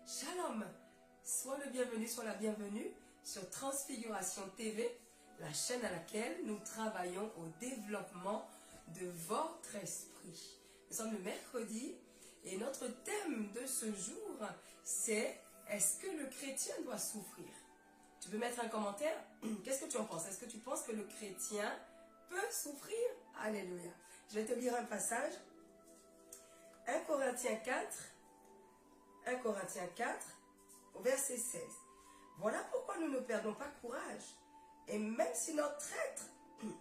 Shalom, sois le bienvenu, sois la bienvenue sur Transfiguration TV, la chaîne à laquelle nous travaillons au développement de votre esprit. Nous sommes le mercredi et notre thème de ce jour, c'est « Est-ce que le chrétien doit souffrir ?» Tu peux mettre un commentaire. Qu'est-ce que tu en penses? Est-ce que tu penses que le chrétien peut souffrir? Alléluia. Je vais te lire un passage. 1 Corinthiens 4, au verset 16. Voilà pourquoi nous ne perdons pas courage. Et même si notre être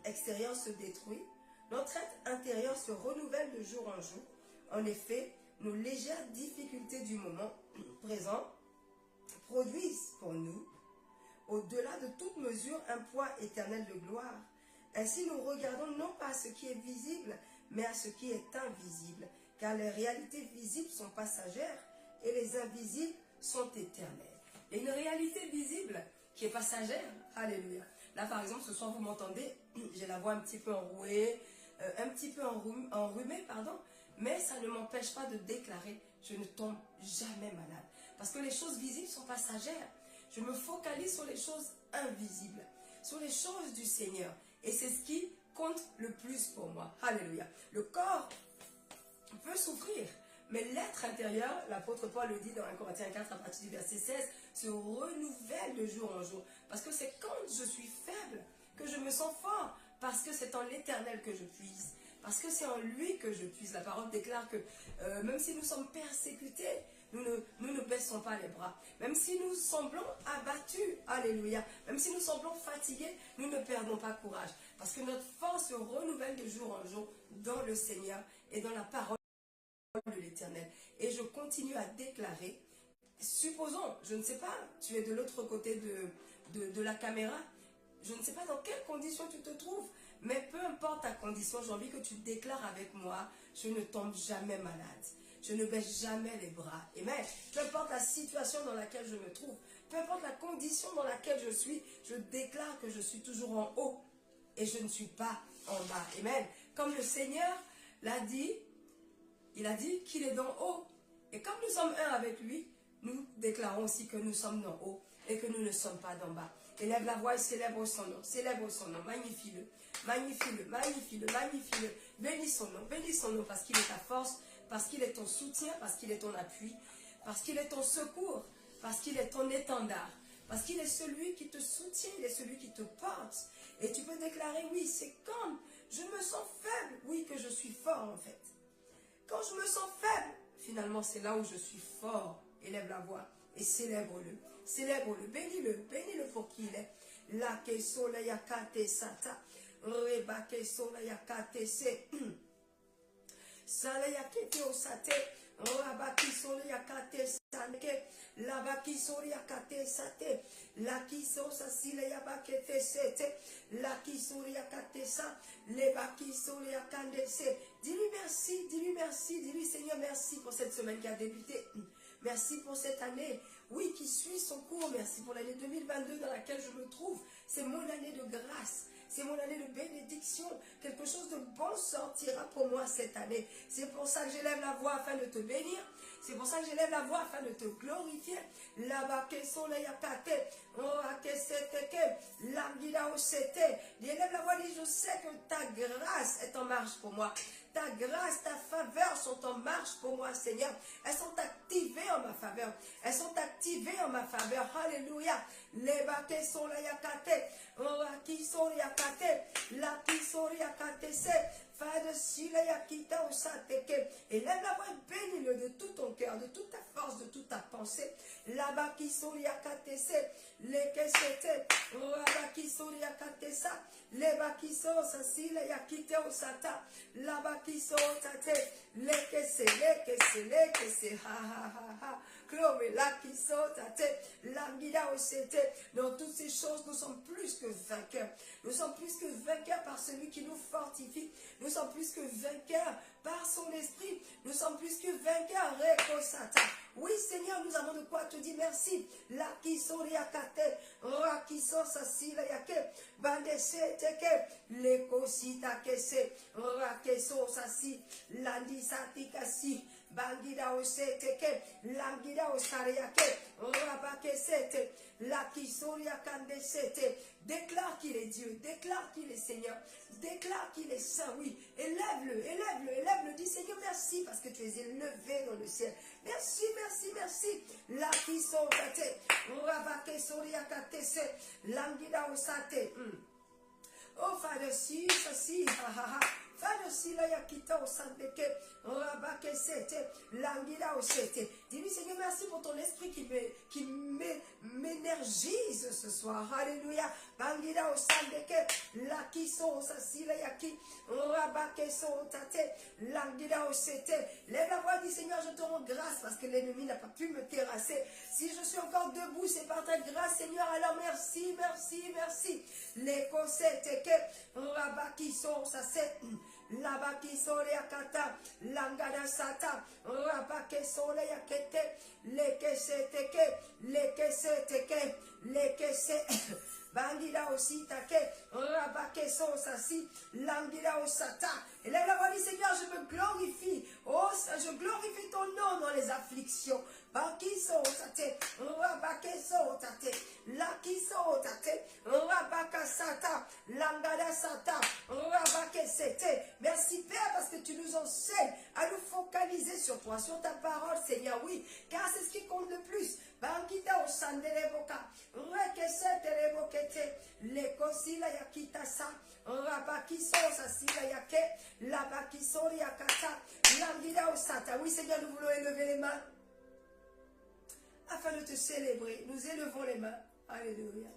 extérieur se détruit, notre être intérieur se renouvelle de jour en jour. En effet, nos légères difficultés du moment présent produisent pour nous, au-delà de toute mesure, un poids éternel de gloire. Ainsi, nous regardons non pas à ce qui est visible, mais à ce qui est invisible, car les réalités visibles sont passagères et les invisibles sont éternels. Et une réalité visible qui est passagère, alléluia. Là, par exemple, ce soir, vous m'entendez, j'ai la voix un petit peu enrouée, un petit peu enrhumée, pardon, mais ça ne m'empêche pas de déclarer, je ne tombe jamais malade. Parce que les choses visibles sont passagères. Je me focalise sur les choses invisibles, sur les choses du Seigneur. Et c'est ce qui compte le plus pour moi. Alléluia. Le corps peut souffrir, mais l'être intérieur, l'apôtre Paul le dit dans 1 Corinthiens 4 à partir du verset 16, se renouvelle de jour en jour. Parce que c'est quand je suis faible que je me sens fort. Parce que c'est en l'Éternel que je puise. Parce que c'est en lui que je puise. La parole déclare que même si nous sommes persécutés, nous ne baissons pas les bras. Même si nous semblons abattus, alléluia, même si nous semblons fatigués, nous ne perdons pas courage. Parce que notre force se renouvelle de jour en jour dans le Seigneur et dans la parole de l'Éternel. Et je continue à déclarer, supposons, je ne sais pas, tu es de l'autre côté de la caméra, je ne sais pas dans quelles conditions tu te trouves, mais peu importe ta condition, j'ai envie que tu déclares avec moi, je ne tombe jamais malade. Je ne baisse jamais les bras. Amen. Peu importe la situation dans laquelle je me trouve, peu importe la condition dans laquelle je suis, je déclare que je suis toujours en haut et je ne suis pas en bas. Amen. Comme le Seigneur l'a dit, il a dit qu'il est d'en haut. Et comme nous sommes un avec lui, nous déclarons aussi que nous sommes d'en haut et que nous ne sommes pas d'en bas. Élève la voix et célèbre son nom, magnifie-le, magnifie-le, magnifie-le, magnifie-le, bénis son nom parce qu'il est ta force, parce qu'il est ton soutien, parce qu'il est ton appui, parce qu'il est ton secours, parce qu'il est ton étendard, parce qu'il est celui qui te soutient, il est celui qui te porte. Et tu peux déclarer, oui, c'est comme je me sens faible, oui, que je suis fort en fait. Quand je me sens faible, finalement c'est là où je suis fort. Élève la voix et célèbre-le, célèbre-le, bénis-le pour qui il est. La ke sola yakate sata, reba ke sola yakate se. Sala yakete osate, rabaki sola yakate sanke, labaki sola yakate sate, la ki sosa sila yabakete sete, la ki sola yakate sa, lebaki sola yakande se. Dis-lui merci, dis-lui Seigneur merci pour cette semaine qui a débuté. Merci pour cette année, oui, qui suit son cours. Merci pour l'année 2022 dans laquelle je me trouve. C'est mon année de grâce. C'est mon année de bénédiction. Quelque chose de bon sortira pour moi cette année. C'est pour ça que j'élève la voix afin de te bénir. C'est pour ça que j'élève la voix afin de te glorifier. Là-bas, élève la voix, dis, je sais que ta grâce est en marche pour moi. Ta grâce, ta faveur sont en marche pour moi, Seigneur. Elles sont activées en ma faveur. Elles sont activées en ma faveur. Alléluia. Les baquets sont la yakate. Qui sont la yakate. La qui sont la yakate. Father, si la yakita au sateke. Élève la voix et bénis-le de tout ton cœur, de toute ta force, de toute ta pensée. Là-bas qui sont la yakate. Les quesete. Là-bas qui sont la yakate ça. Les bakisos, si la yakite au sata. Là-bas qui sont tate. Les kese, ha ha ha ha. Glory, la qui sont tate. La mida au sete. Dans toutes ces choses, nous sommes plus que vainqueurs. Nous sommes plus que vainqueurs par celui qui nous fortifie. Nous sommes plus que vainqueurs par son esprit. Nous sommes plus que vainqueurs. Rekosata. Oui, Seigneur, nous avons de quoi te dire merci. La qui sont riakate. Ra qui sont sasi la yake. Bandese teke. Leko sita kese. Ra keso sasi. Landi sati kasi. Bangida Oseteke, Langida Osariake, Rabake Sete, Lakisoria Kandesete. Déclare qu'il est Dieu, déclare qu'il est Seigneur, déclare qu'il est saint, oui. Élève-le, élève-le, élève-le. Dis Seigneur, merci parce que tu es élevé dans le ciel. Merci, merci, merci. Lakisotate, Rabake Soria Katese, Langida Osate. Oh, Father, si, ha, ha, ha. Father, si, la yakita au sandeke, rabake sete, languida au sete. Dis-lui, Seigneur, merci pour ton esprit qui m'énergise ce soir. Alléluia. Bangida au sandeke, lakiso, sasi, la yaki, rabake so, tate, languida au sete. Lève la voix, dis Seigneur, je te rends grâce parce que l'ennemi n'a pas pu me terrasser. Si je suis encore debout, c'est par ta grâce, Seigneur. Alors merci, merci, merci. L'écossette, rabaki so, ça c'est. Labaki sole yakata, langada sata, rabake sole yakete, leke seteke, bandida aussi take, rabake so sasi, langida osata. Et là, la voix du Seigneur, je me glorifie. Oh, je glorifie ton nom dans les afflictions. Baki so tate, rabake so tate, laki so tate, rabaka sata, langada sata, rabake sete. Merci Père parce que tu nous enseignes à nous focaliser sur toi, sur ta parole Seigneur, oui, car c'est ce qui compte le plus. Bankita o sandeleboka, rekesete rebokete, lekosila yakita sa, rabakiso sasila yake, labakiso yakata, langida o sata. Oui Seigneur, nous voulons élever les mains afin de te célébrer. Nous élevons les mains. Alléluia.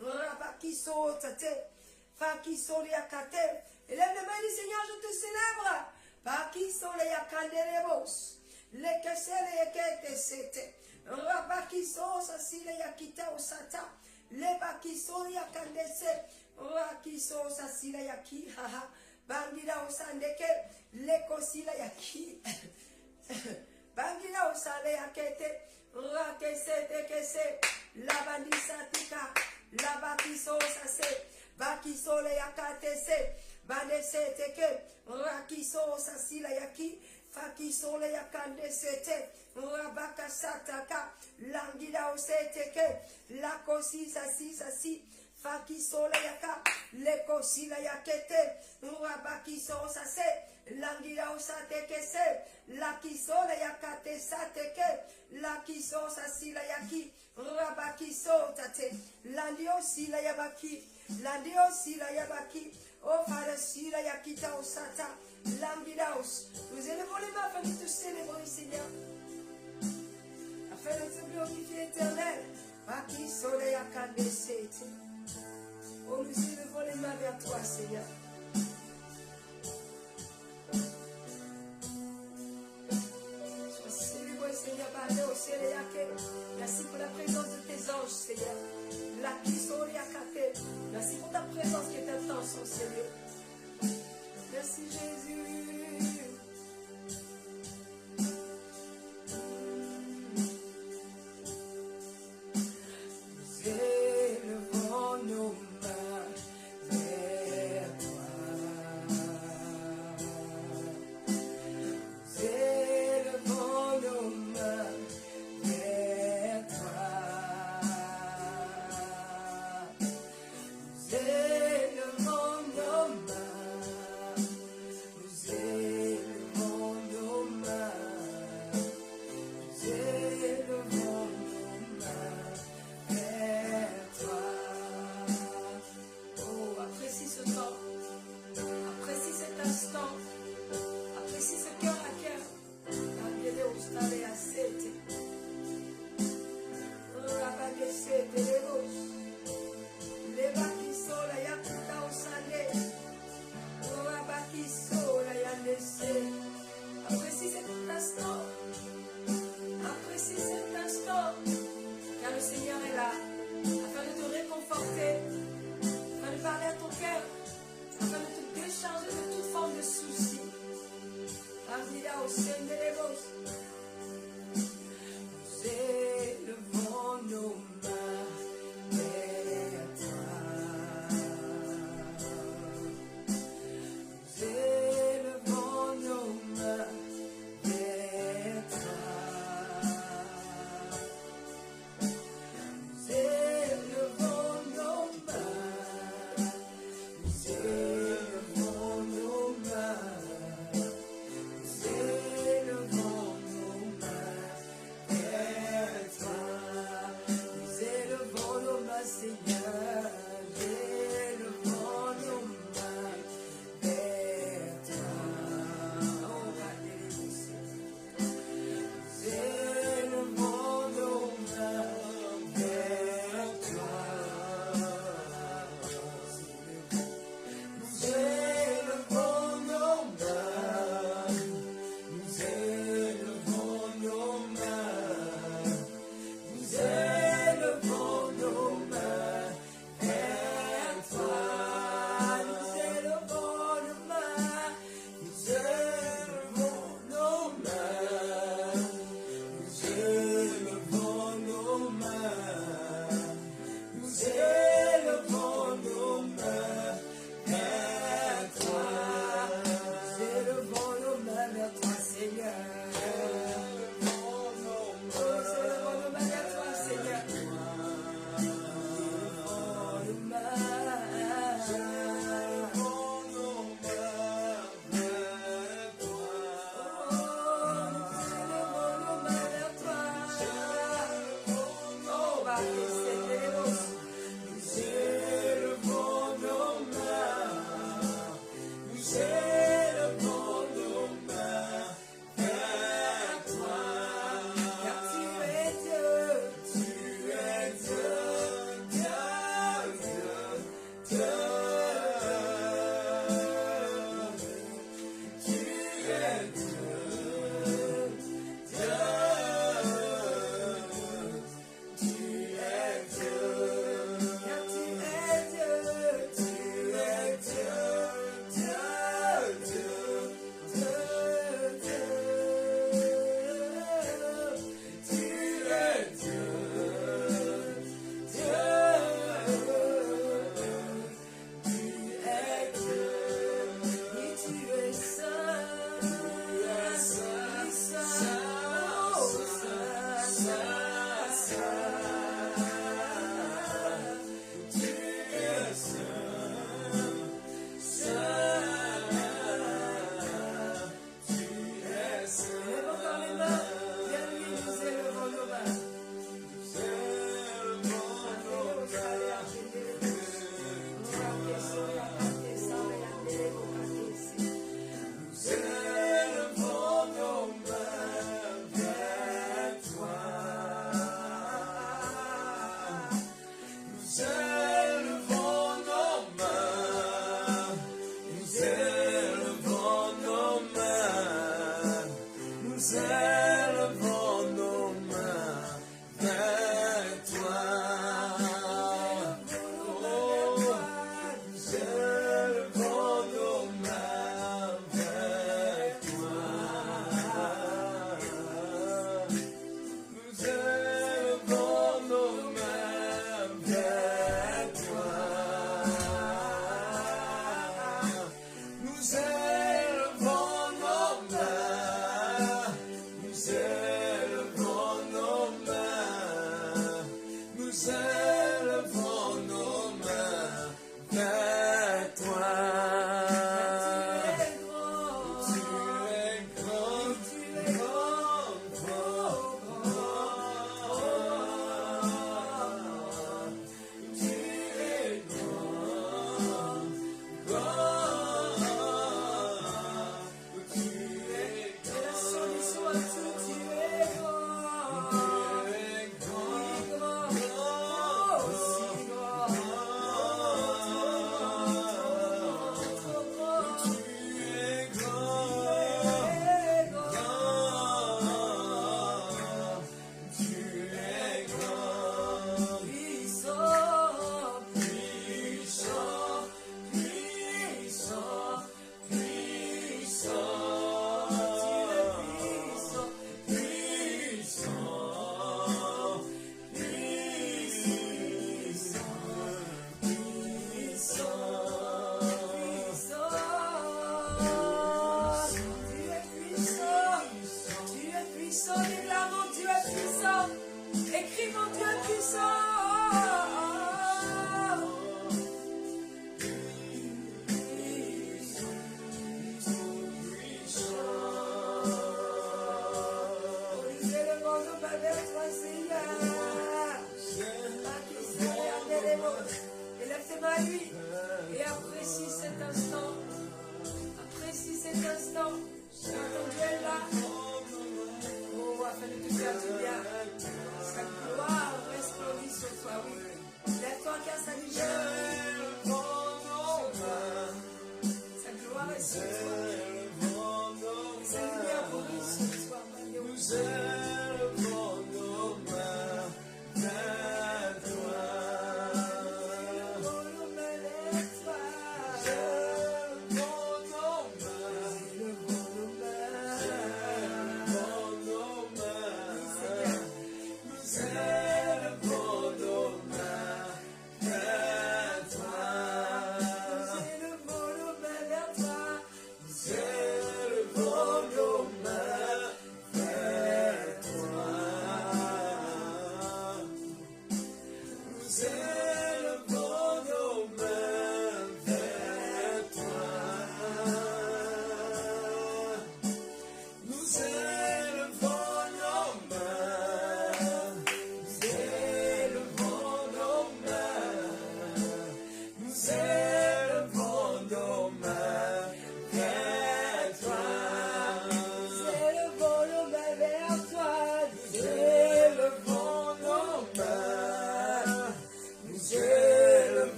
Rabakiso tate, fakiso yakate. Élève les mains du Seigneur, je te célèbre. Bakiso yakanderebos, lekesele yakete sete. Rabakiso sasile yakita osata, lebakiso yakandese, rakiso sasile yaki, haha, bandida osandeke, lekosila yaki, bandida osale yakete, rakesete kese, labandisa tika, labakiso sase, bakiso le yakatese, bandese teke, rakiso sasile yaki, fakiso le yakande sete, rabaka sataka, langida oseteke, la kosi sasi, fakiso le yaka, le kosi la yakete, rabakiso sase, langida osateke se, la kiso le yakate sateke, la kiso sasi la yaki, rabakiso tate, landio si la yabaki, landio si la yabaki, oh Father si la yakita osata, langidaos. Nous élevons les mains afin de te célébrer, Seigneur. Afin de te glorifier, éternel. Baki soleil à kandesete. Oh, nous élevons les mains vers toi, Seigneur. Sois célébré, Seigneur. Merci pour la présence de tes anges, Seigneur. Merci pour ta présence qui est intense, oh Seigneur. Merci Jésus. Nous élevons nos mains vers toi. Nous élevons nos mains vers toi. Nous élevons nos mains. Nous élevons nos mains. Nous élevons nos mains vers toi. Oh, apprécie ce temps. Apprécie cet instant. Apprécie ce cœur à cœur. Rabbiele ostale a sete. Rabage sete levos. Levaki sola yakuta osale. Rabaki sola yandese. Apprécie cet instant. Apprécie cet instant. Car le Seigneur est là. Afin de te réconforter. Afin de parler à ton cœur. Afin de te décharger de toute forme de soucis. Ardila au sein de l'Evos.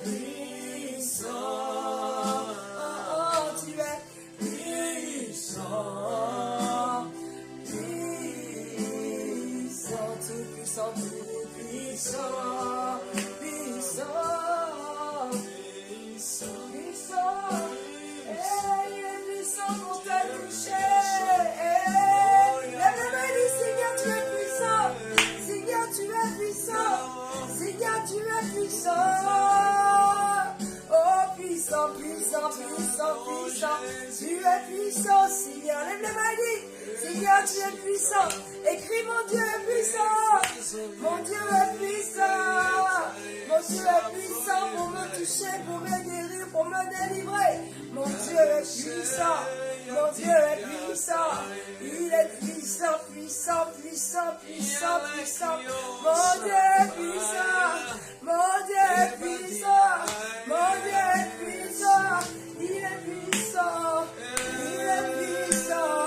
puissant. Oh, tu es puissant. Puissant, tout puissant, tout puissant. Puissant. Puissant. Il est puissant pour te toucher. Lève les mains, dis Seigneur, tu es puissant. Seigneur, tu es puissant. Seigneur, tu es puissant. Oh, puissant, puissant, puissant, puissant. Tu es puissant, Seigneur. Lève les mains, dis Seigneur, tu es puissant. Écris, mon Dieu est puissant. Mon Dieu est puissant. Mon Dieu est puissant pour me toucher, pour me guérir, pour me délivrer. Mon Dieu est puissant. Mon Dieu est puissant. Il est puissant, puissant, puissant, puissant, puissant. Mon Dieu est puissant. Mon Dieu est puissant. Mon Dieu est puissant. Il est puissant. Il est puissant.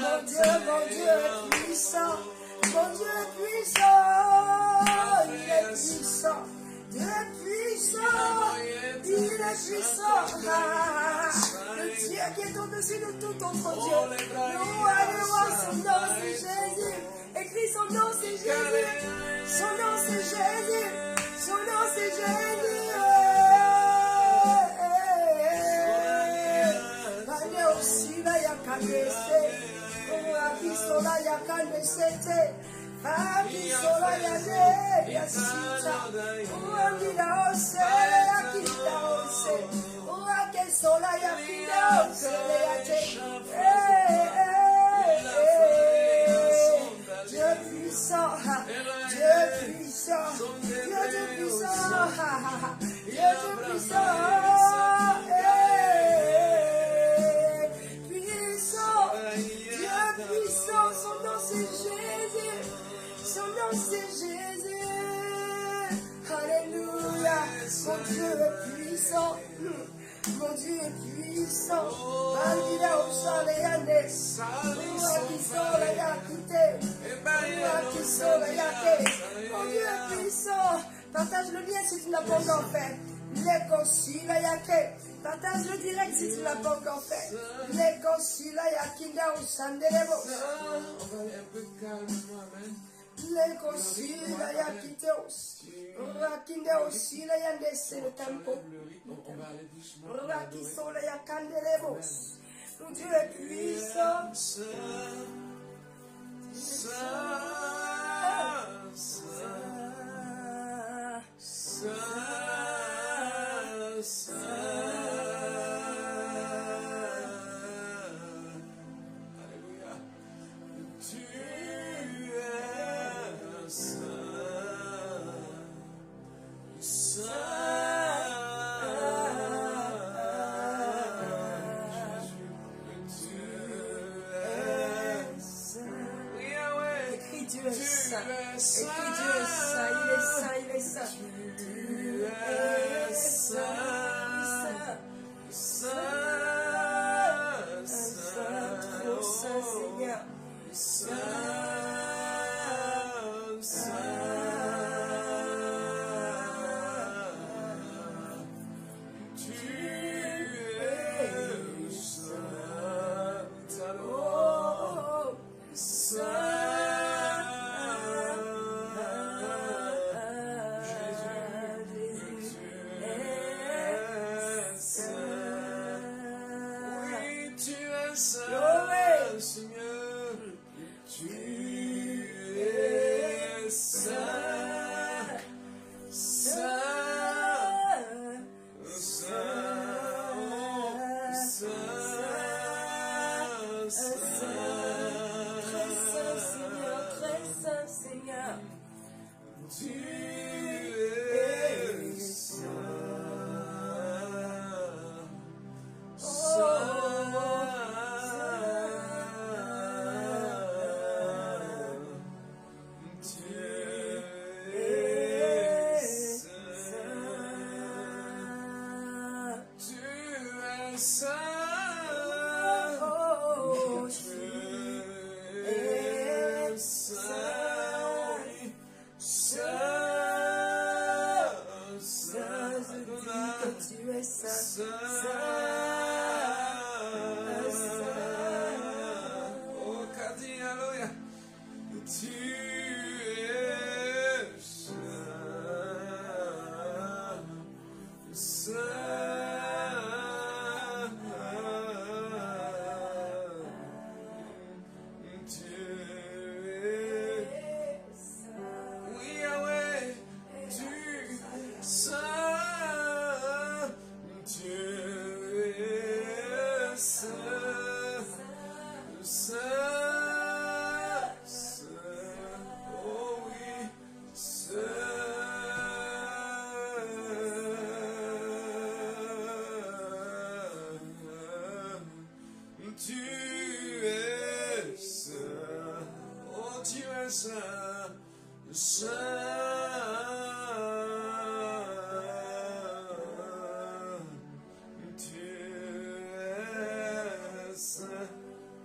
Mon Dieu est puissant. Mon Dieu est puissant. Il est puissant. Dieu est puissant. Il est puissant. Le Dieu qui est au-dessus de tout autre Dieu. Nous allons voir son nom, c'est Jésus. Écris son nom, c'est Jésus. Son nom, c'est Jésus. Son nom, c'est Jésus. Vale aussi la yakandese. Aki sola yakandesete. Aki sola yade. Yasita. Uangila ose. Akita ose. Uake sola yakida ose. Dieu puissant. Dieu puissant. Dieu puissant. Dieu puissant. Puissant, son nom c'est Jésus, son nom c'est Jésus, alléluia, mon Dieu est puissant, mon Dieu est puissant, Bandida au soleil à l'est, mon Dieu est puissant, partage le lien si tu n'as pas encore fait, partage le direct si tu ne l'as pas encore fait. Les consila yakinda ou sandelebo. Les consila yakiteos. Rakinde aussi la yandese le tempo. Rakisola yakandelebo. Mon Dieu est puissant.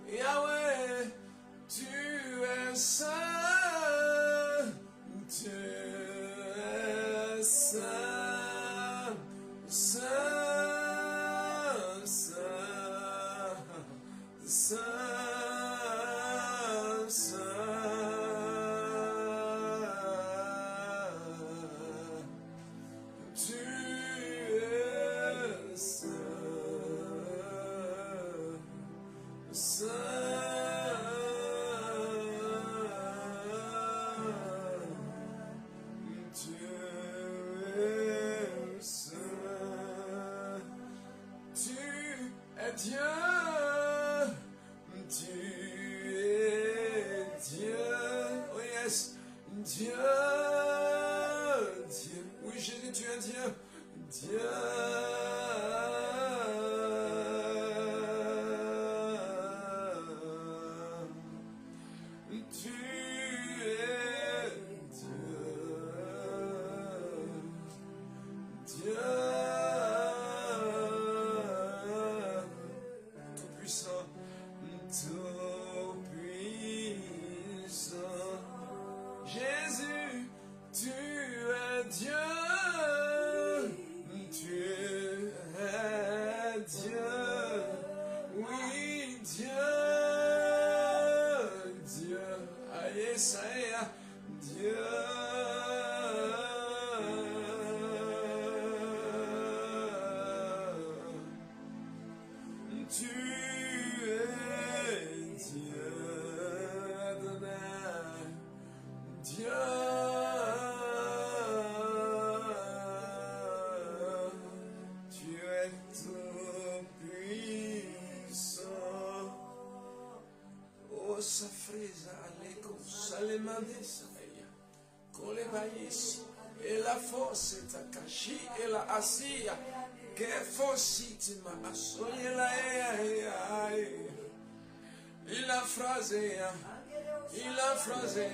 Yahweh, tu es saint, tu es saint, saint, saint, saint, saint. Tu es saint, tu es saint, tu es Dieu, tu es Dieu, oh yes, Dieu, Dieu, oui Jésus, tu es Dieu, Dieu. E la forse takashi e la asia che fossi ti ma assoie la la frase la frase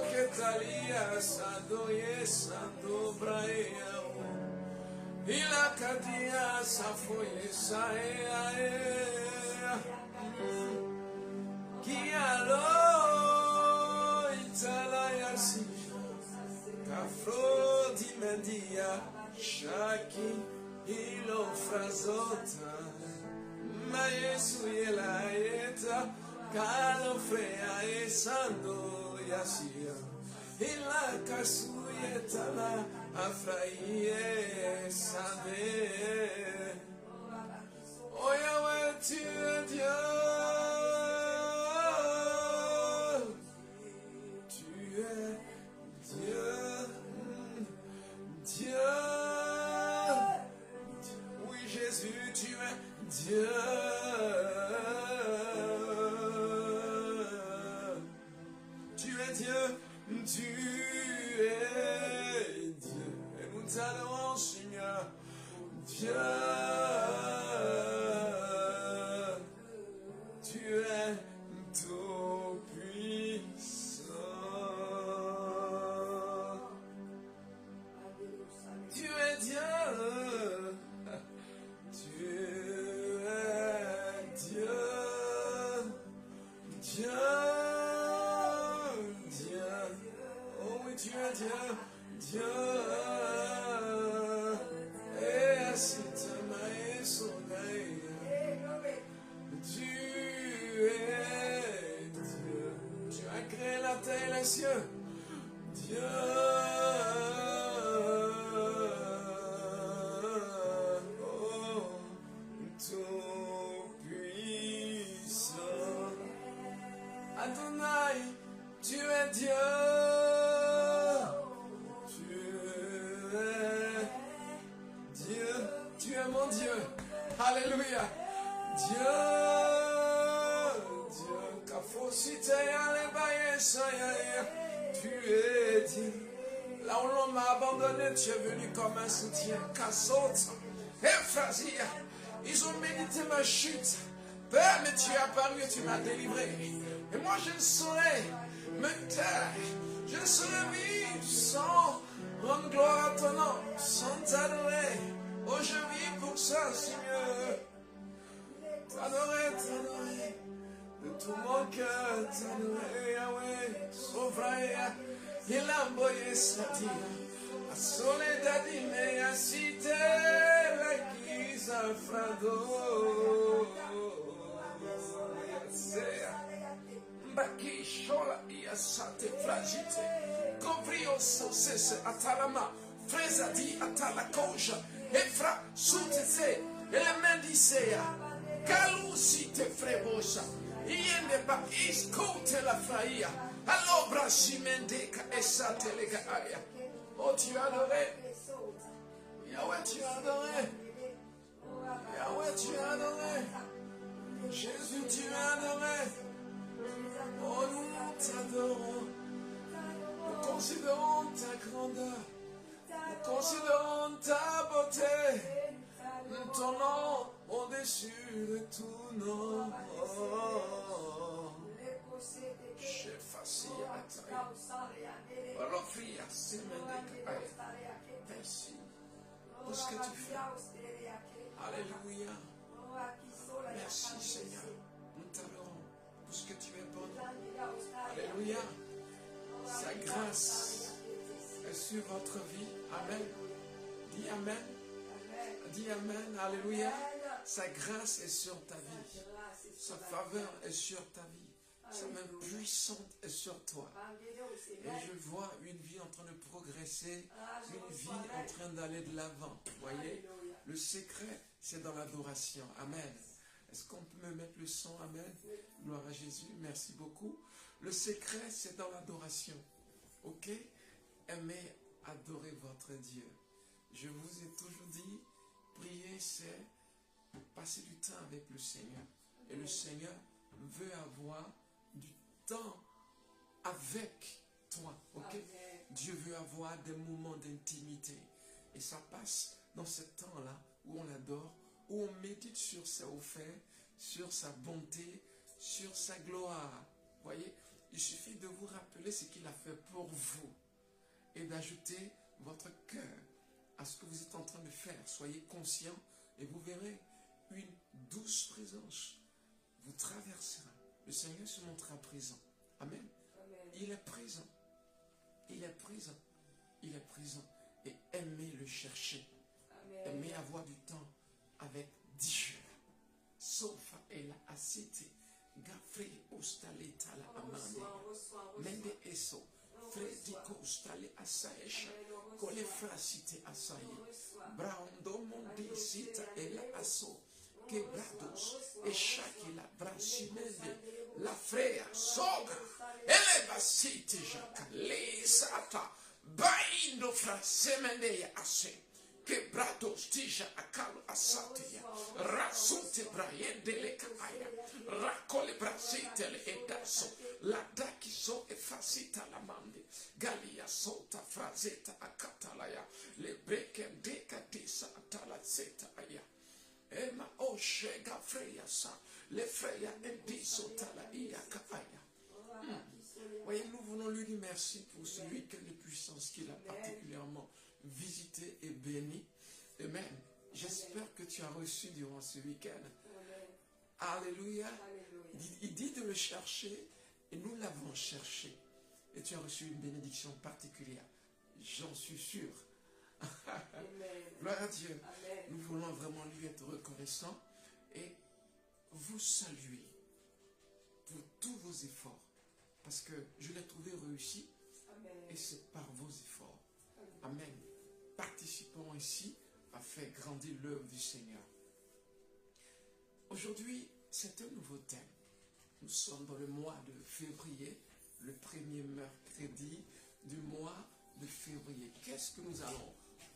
che talia sando sando braia la cadia sa foi sa chi allo itala si Cafro di mendia, shaki ilo frazota, ma Yesu yela eta, calo frea e sando yasia, ila kasuyeta la afraie sande, oh Yahweh tu es Dieu, tu es Dieu. Dieu, oui Jésus, tu es Dieu, tu es Dieu, tu es Dieu, et nous t'adorons Seigneur, Dieu, tu es tout puissant. Tu es Dieu, tu es Dieu, Dieu, Dieu, oh oui tu es Dieu, Dieu, et assis ma soleil, tu es Dieu, tu as créé la terre et les cieux, Dieu. Adonai, tu es Dieu, tu es Dieu, tu es mon Dieu, alléluia, Dieu, Dieu, Kafosite tu es Dieu, là où l'on m'a abandonné, tu es venu comme un soutien, Kassot, Ephrasia, ils ont médité ma chute, Père, mais tu es apparu et tu m'as délivré. Et moi je ne saurais me taire. Je serai vivre sans rendre gloire à ton nom, sans t'adorer. Oh, je vis pour ça, Seigneur. T'adorer, t'adorer. De tout mon cœur, t'adorer, Yahweh. Sauvraïa, il a envoyé sa dia. A soledad me a cité la guisa frado. Mbaki shola ia sate fragite. Covrio sese atalama. Fresa di atala koja. Efra sutese. Elemendisea. Galusi te frebosa. Iende ba iskote la fraia. Allobra simendeka esate lega aya. Oh, tu as adoré. Yahweh, tu as adoré. Yahweh, tu as adoré. Jésus, tu as adoré. Oh, nous t'adorons. Nous considérons ta grandeur. Nous considérons ta beauté. Ton nom au-dessus de tout nom. Merci pour ce que tu fais. Alléluia. Merci Seigneur. Nous t'adorons pour ce que tu es bon. Alléluia. Sa grâce est sur votre vie. Amen. Dis Amen. Dis Amen. Alléluia. Sa grâce est sur ta vie. Sa faveur est sur ta vie. Sa main puissante est sur toi. Et je vois une vie en train de progresser, une vie en train d'aller de l'avant. Vous voyez, le secret, c'est dans l'adoration. Amen. Est-ce qu'on peut me mettre le son? Amen. Gloire à Jésus. Merci beaucoup. Le secret, c'est dans l'adoration. Ok? Aimez adorer votre Dieu. Je vous ai toujours dit, prier, c'est passer du temps avec le Seigneur. Et le Seigneur veut avoir du temps avec toi, ok? Amen. Dieu veut avoir des moments d'intimité. Et ça passe dans ce temps-là où on l'adore, où on médite sur ses hauts faits, sur sa bonté, sur sa gloire. Voyez, il suffit de vous rappeler ce qu'il a fait pour vous et d'ajouter votre cœur à ce que vous êtes en train de faire. Soyez conscient et vous verrez une douce présence vous traversera. Le Seigneur se montrera présent. Amen. Amen. Il est présent. Il est présent. Il est présent. Et aimez le chercher. Amen. Aimez avoir du temps avec Dieu. Sauf et la acité. Gafri ostaleta la amande. Mende eso. Fredi kostale asaesha. Kole frasite asaye. Brando mondi sita et la asso. Quebrados, Eshakila, Brasimende, la frère, Soga, Elevasite Jaka, Lesata, Baindo Frasemendeya Ase, Quebrados, Tija Akalu Asatia, Rasute Brayende Lekaya, Rakole Brasite le Edaso, la Dakiso e Fasita la Mande, Galia Sota Frazeta Akatalaya, le Breken Decatisa Atala Zeta Aya. Ema oshega freya sa le freya endiso tala iya kaaya. Voyez, nous voulons lui dire merci pour ce week-end de puissance qu'il a particulièrement visité et béni. Amen. J'espère que tu as reçu durant ce week-end. Alléluia. Il dit de le chercher et nous l'avons cherché. Et tu as reçu une bénédiction particulière. J'en suis sûr. Gloire à Dieu. Amen. Nous voulons vraiment lui être reconnaissants et vous saluer pour tous vos efforts. Parce que je l'ai trouvé réussi. Amen. Et c'est par vos efforts. Amen. Amen. Participons ici à faire grandir l'œuvre du Seigneur. Aujourd'hui, c'est un nouveau thème. Nous sommes dans le mois de février, le premier mercredi du mois de février. Qu'est-ce que nous allons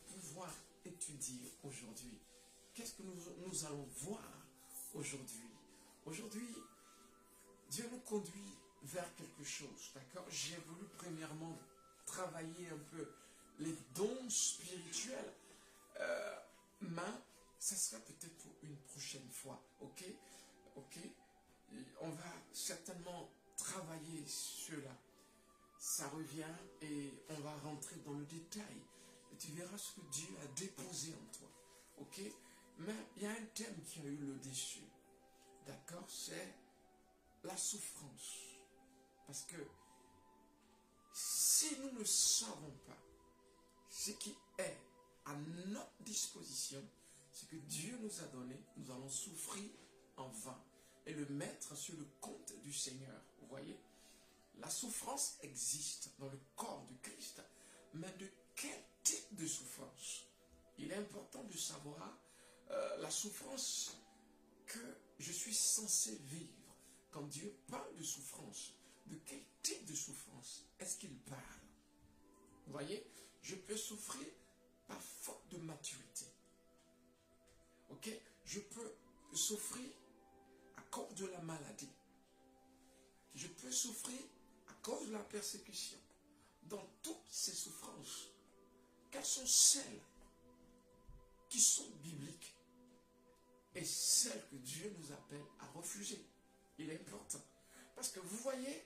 pouvoir étudier aujourd'hui? Qu'est-ce que nous allons voir aujourd'hui? Aujourd'hui, Dieu nous conduit vers quelque chose, d'accord? J'ai voulu premièrement travailler un peu les dons spirituels, mais ça sera peut-être pour une prochaine fois, ok? Ok? On va certainement travailler cela. ça revient et on va rentrer dans le détail. Et tu verras ce que Dieu a déposé en toi. Ok? Mais il y a un thème qui a eu le dessus. D'accord? C'est la souffrance. Parce que si nous ne savons pas ce qui est à notre disposition, ce que Dieu nous a donné, nous allons souffrir en vain et le mettre sur le compte du Seigneur. Vous voyez? La souffrance existe dans le corps de Christ, mais de quel type de souffrance? Il est important de savoir la souffrance que je suis censé vivre. Quand Dieu parle de souffrance, de quel type de souffrance est-ce qu'il parle? Vous voyez? Je peux souffrir par faute de maturité. Ok? Je peux souffrir à cause de la maladie. Je peux souffrir à cause de la persécution. Dans toutes ces souffrances, quelles sont celles qui sont bibliques et celles que Dieu nous appelle à refuser? Il est important. Parce que vous voyez,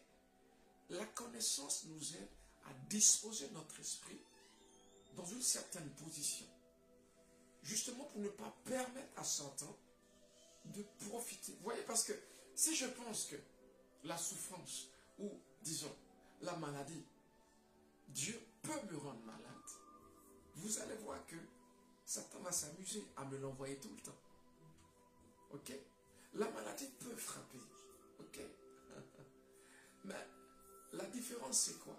la connaissance nous aide à disposer notre esprit dans une certaine position. Justement pour ne pas permettre à Satan de profiter. Vous voyez, parce que si je pense que la souffrance ou, disons, la maladie, Dieu peut me rendre malade, vous allez voir que Satan va s'amuser à me l'envoyer tout le temps. Ok? La maladie peut frapper. Ok? Mais la différence, c'est quoi?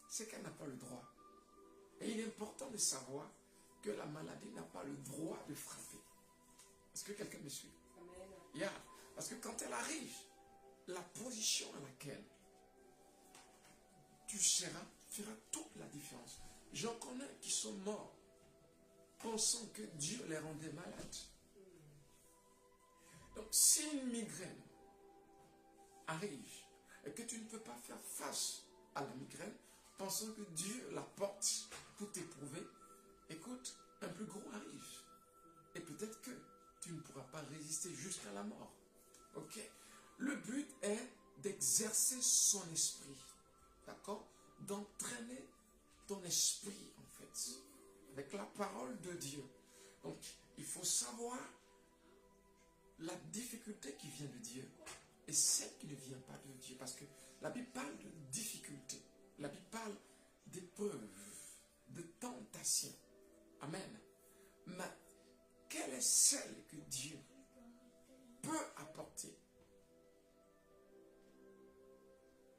C'est qu'elle n'a pas le droit. Et il est important de savoir que la maladie n'a pas le droit de frapper. Est-ce que quelqu'un me suit? Amen. Yeah. Parce que quand elle arrive, la position à laquelle tu seras fera toute la différence. J'en connais qui sont morts pensant que Dieu les rendait malades. Donc si une migraine arrive et que tu ne peux pas faire face à la migraine, pensant que Dieu la porte pour t'éprouver, écoute, un plus gros arrive. Et peut-être que tu ne pourras pas résister jusqu'à la mort. Ok? Le but est d'exercer son esprit. D'accord? D'entraîner ton esprit, en fait, avec la parole de Dieu. Donc, il faut savoir la difficulté qui vient de Dieu et celle qui ne vient pas de Dieu. Parce que la Bible parle de difficulté. La Bible parle d'épreuves, de tentation. Amen. Mais quelle est celle que Dieu peut apporter?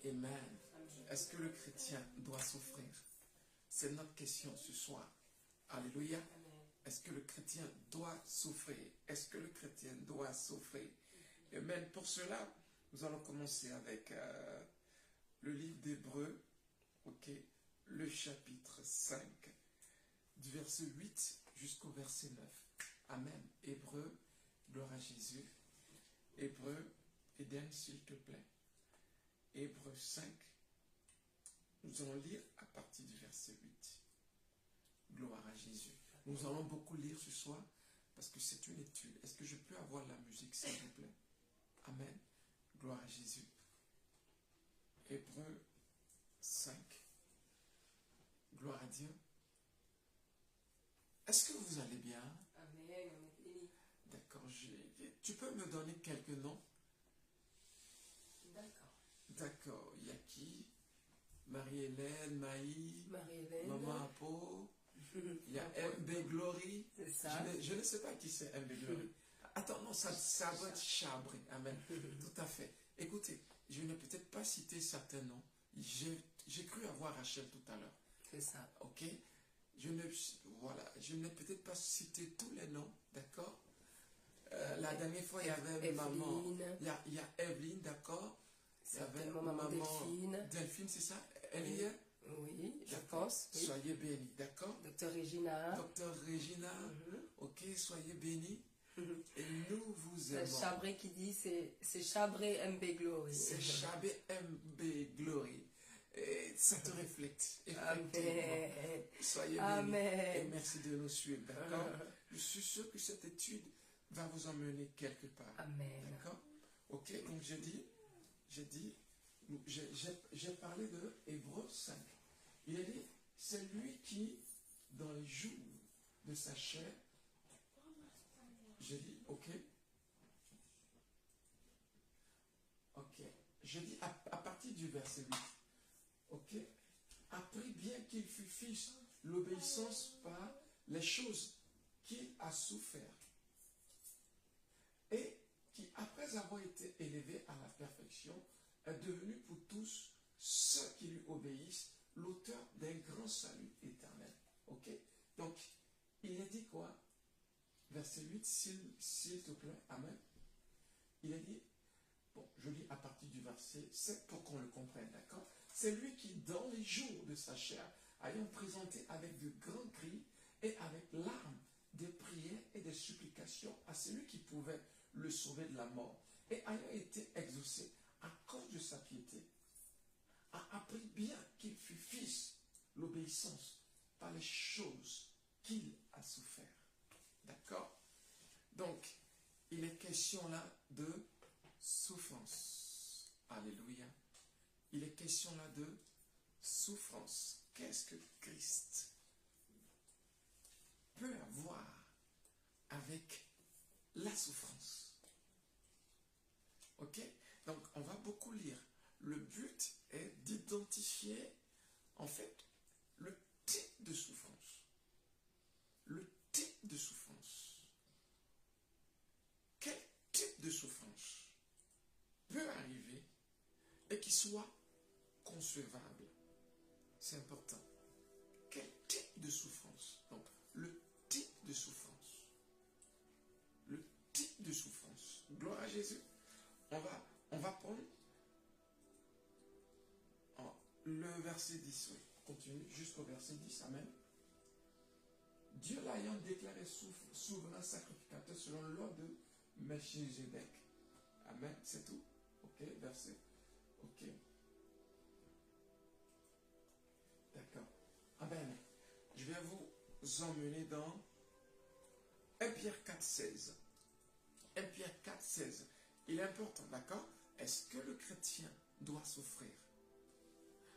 Amen. Est-ce que le chrétien doit souffrir? C'est notre question ce soir. Alléluia. Est-ce que le chrétien doit souffrir? Est-ce que le chrétien doit souffrir? Amen. Pour cela, nous allons commencer avec le livre d'Hébreux, ok, le chapitre 5, du verset 8 jusqu'au verset 9. Amen. Hébreux, gloire à Jésus. Hébreux, Eden, s'il te plaît. Hébreux 5, nous allons lire à partir du verset 8. Gloire à Jésus. Nous allons beaucoup lire ce soir parce que c'est une étude. Est-ce que je peux avoir la musique, s'il vous plaît? Amen. Gloire à Jésus. Hébreux 5. Gloire à Dieu. Est-ce que vous allez bien? Amen. D'accord. Tu peux me donner quelques noms? D'accord. D'accord. Il y a qui? Marie-Hélène, Maï, Marie-Hélène. Maman Apo. Il y a MB Glory. C'est ça. Je ne sais pas qui c'est MB Glory. Attends, non, ça doit être Chabré. Amen. Tout à fait. Écoutez, je n'ai peut-être pas cité certains noms. J'ai cru avoir Rachel tout à l'heure. C'est ça. Ok? Je n'ai peut-être pas cité tous les noms, d'accord? La dernière fois, il y avait Evelyne. maman. Il y a Evelyne, d'accord? Il y avait maman Delphine. Delphine, c'est ça? Elle y est? Oui, je pense. Oui. Soyez bénis, d'accord? Docteur Regina. Docteur Regina, ok, soyez bénis. Et nous vous aimons. C'est Chabré qui dit, c'est Chabré MB Glory. C'est Chabré MB Glory. Et ça te reflète. Amen. Soyez bénis. Et merci de nous suivre, d'accord? Je suis sûr que cette étude va vous emmener quelque part. Amen. D'accord? Ok, donc j'ai dit, j'ai parlé de Hébreux 5. Il a dit, c'est lui qui, dans les jours de sa chair, j'ai dit, ok. J'ai dit à partir du verset 8. Ok. Apprit bien qu'il fut fils, l'obéissance par les choses qu'il a souffert. Et qui, après avoir été élevé à la perfection, est devenu pour tous ceux qui lui obéissent l'auteur d'un grand salut éternel. Ok? Donc, il a dit quoi? Verset 8, s'il te plaît, amen. Il a dit, bon, je lis à partir du verset 7 pour qu'on le comprenne, d'accord? C'est lui qui, dans les jours de sa chair, ayant présenté avec de grands cris et avec larmes, des prières et des supplications à celui qui pouvait le sauver de la mort, et ayant été exaucé à cause de sa piété, a appris bien qu'il fut fils, l'obéissance par les choses qu'il a souffert. D'accord? Donc, il est question là de souffrance. Alléluia. Il est question là de souffrance. Qu'est-ce que Christ peut avoir avec la souffrance? Ok? Donc, on va beaucoup lire. Le but est d'identifier, en fait, le type de souffrance. Le type de souffrance. Quel type de souffrance peut arriver et qui soit concevable? C'est important. Quel type de souffrance? Donc, le type de souffrance. Le type de souffrance. Gloire à Jésus. On va prendre le verset 10. Oui. Continue jusqu'au verset 10. Amen. Dieu l'ayant déclaré souverain sacrificateur selon l'ordre de Melchizedek. Amen. C'est tout. Ok. Verset. Ok. D'accord. Amen. Je vais vous emmener dans 1 Pierre 4,16. 1 Pierre 4,16. Il est important, d'accord? Est-ce que le chrétien doit souffrir?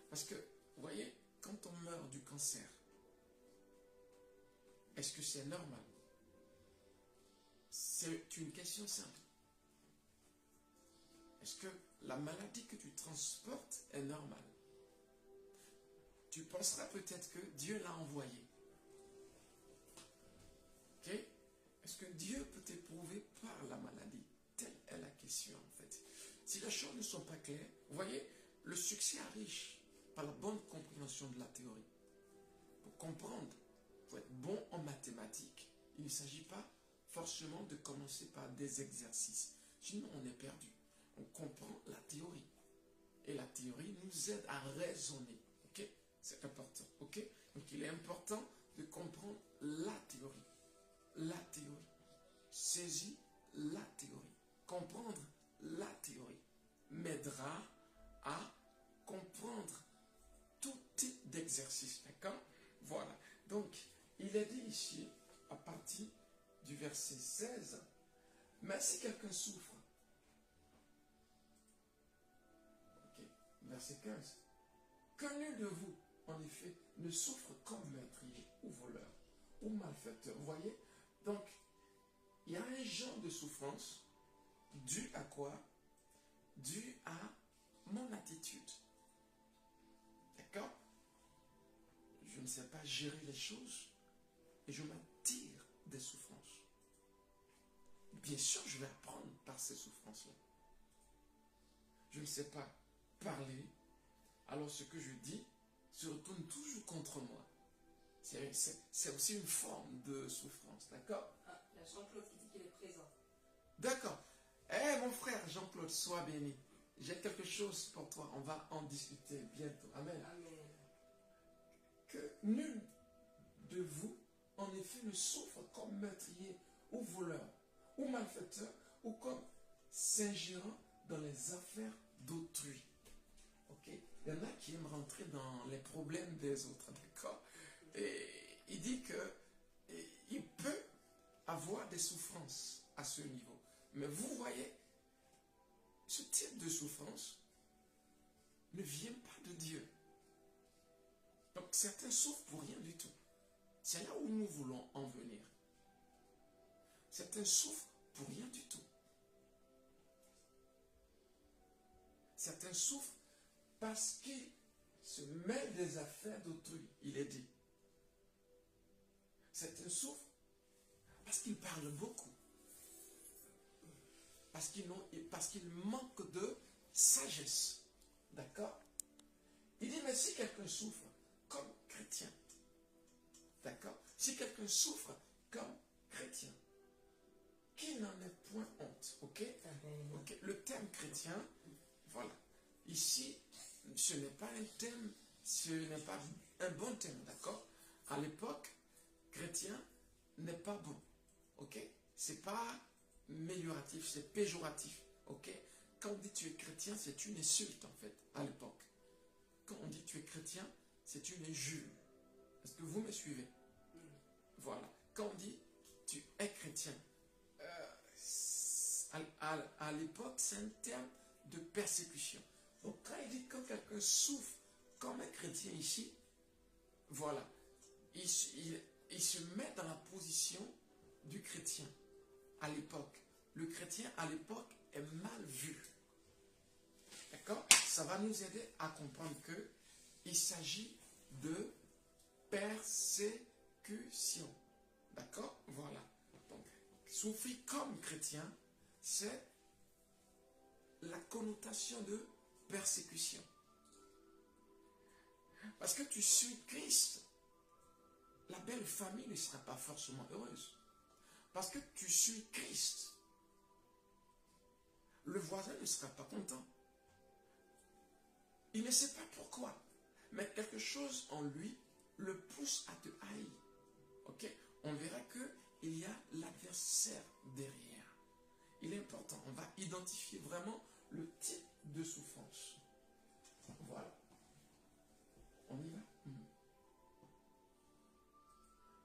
Parce que, vous voyez, quand on meurt du cancer, est-ce que c'est normal? C'est une question simple. Est-ce que la maladie que tu transportes est normale? Tu penseras peut-être que Dieu l'a envoyé. Ok? Est-ce que Dieu peut t'éprouver par la maladie? Telle est la question en fait. Si les choses ne sont pas claires, vous voyez, le succès est riche par la bonne compréhension de la théorie. Pour comprendre, pour être bon en mathématiques, il ne s'agit pas forcément de commencer par des exercices. Sinon, on est perdu. On comprend la théorie. Et la théorie nous aide à raisonner. Ok? C'est important. Ok? Donc, il est important de comprendre la théorie. La théorie. Saisir la théorie. Comprendre la théorie m'aidera à comprendre tout type d'exercice. D'accord? Voilà. Donc, il est dit ici, à partir du verset 16, mais si quelqu'un souffre, ok, verset 15, que nul de vous, en effet, ne souffre comme meurtrier ou voleur ou malfaiteur. Vous voyez? Donc, il y a un genre de souffrance dû à quoi? Dû à mon attitude. D'accord? Je ne sais pas gérer les choses et je m'attire des souffrances. Bien sûr, je vais apprendre par ces souffrances-là. Je ne sais pas parler, alors ce que je dis se retourne toujours contre moi. C'est aussi une forme de souffrance, d'accord? Ah, il y a Jean-Claude qui dit qu'il est présent. D'accord. Eh mon frère Jean-Claude, sois béni. J'ai quelque chose pour toi. On va en discuter bientôt. Amen. Amen. Que nul de vous, en effet, ne souffre comme meurtrier ou voleur ou malfaiteur ou comme s'ingérant dans les affaires d'autrui. Ok? Il y en a qui aiment rentrer dans les problèmes des autres. D'accord? Et il dit que il peut avoir des souffrances à ce niveau. Mais vous voyez, ce type de souffrance ne vient pas de Dieu. Donc certains souffrent pour rien du tout. C'est là où nous voulons en venir. Certains souffrent pour rien du tout. Certains souffrent parce qu'ils se mêlent des affaires d'autrui, il est dit. Certains souffrent parce qu'ils parlent beaucoup. Parce qu'ils manquent de sagesse. D'accord? Il dit, mais si quelqu'un souffre comme chrétien, d'accord? Si quelqu'un souffre comme chrétien, qui n'en est point honte, ok? Ok. Le terme chrétien, voilà. Ici, ce n'est pas un thème, ce n'est pas un bon thème, d'accord? À l'époque, chrétien n'est pas bon, ok? C'est pas amélioratif, c'est péjoratif, ok? Quand on dit tu es chrétien, c'est une insulte en fait, à l'époque. Quand on dit tu es chrétien, c'est une injure. Est-ce que vous me suivez? Voilà. Quand on dit tu es chrétien, à l'époque, c'est un terme de persécution. Donc quand il dit quand quelqu'un souffre comme un chrétien ici, voilà, il se met dans la position du chrétien à l'époque. Le chrétien à l'époque est mal vu. D'accord? Ça va nous aider à comprendre qu'il s'agit de persécution. D'accord? Voilà. Donc, souffrir comme chrétien, c'est la connotation de persécution. Parce que tu suis Christ, la belle famille ne sera pas forcément heureuse. Parce que tu suis Christ, le voisin ne sera pas content. Il ne sait pas pourquoi, mais quelque chose en lui le pousse à te haïr. Ok? On verra qu'il y a l'adversaire derrière. Il est important, on va identifier vraiment le type de souffrance. Voilà. On y va?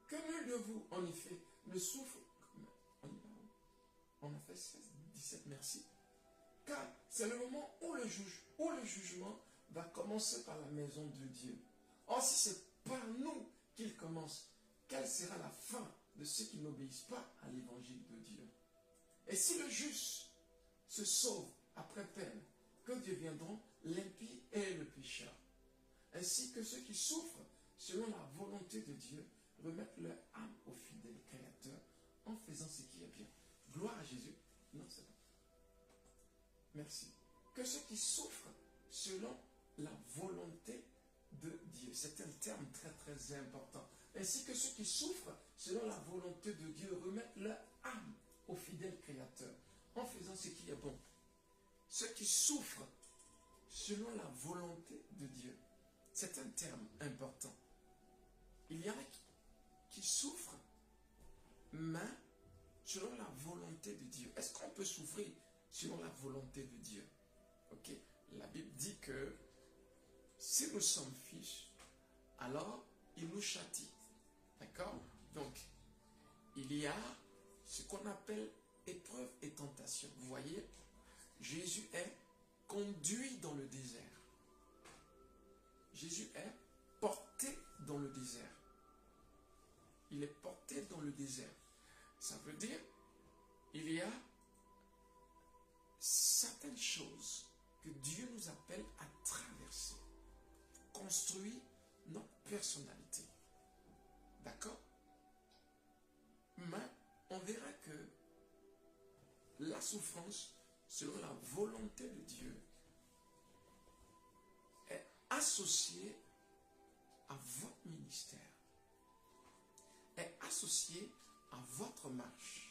Que nul de vous, en effet, ne souffre. On y va? On a fait 16, 17, merci. Car c'est le moment où le jugement va commencer par la maison de Dieu. Or, si c'est par nous qu'il commence, quelle sera la fin de ceux qui n'obéissent pas à l'évangile de Dieu? Et si le juste se sauve après peine, que deviendront l'impie et le pécheur? Ainsi que ceux qui souffrent selon la volonté de Dieu remettent leur âme au fidèle Créateur en faisant ce qui est bien. Gloire à Jésus. Non, c'est pas. Merci. Que ceux qui souffrent selon la volonté de Dieu. C'est un terme très très important. Ainsi que ceux qui souffrent selon la volonté de Dieu remettent leur âme au fidèle Créateur en faisant ce qui est bon. Ceux qui souffrent selon la volonté de Dieu. C'est un terme important. Il y en a qui souffrent, mais selon la volonté de Dieu. Est-ce qu'on peut souffrir selon la volonté de Dieu? Ok. La Bible dit que si nous sommes fils, alors il nous châtie. D'accord? Donc, il y a ce qu'on appelle épreuve et tentation. Vous voyez, Jésus est conduit dans le désert. Jésus est porté dans le désert. Il est porté dans le désert. Ça veut dire, il y a certaines choses que Dieu nous appelle à traverser. Construire notre personnalité. D'accord? Mais on verra que la souffrance, selon la volonté de Dieu, est associée à votre ministère, est associée à votre marche.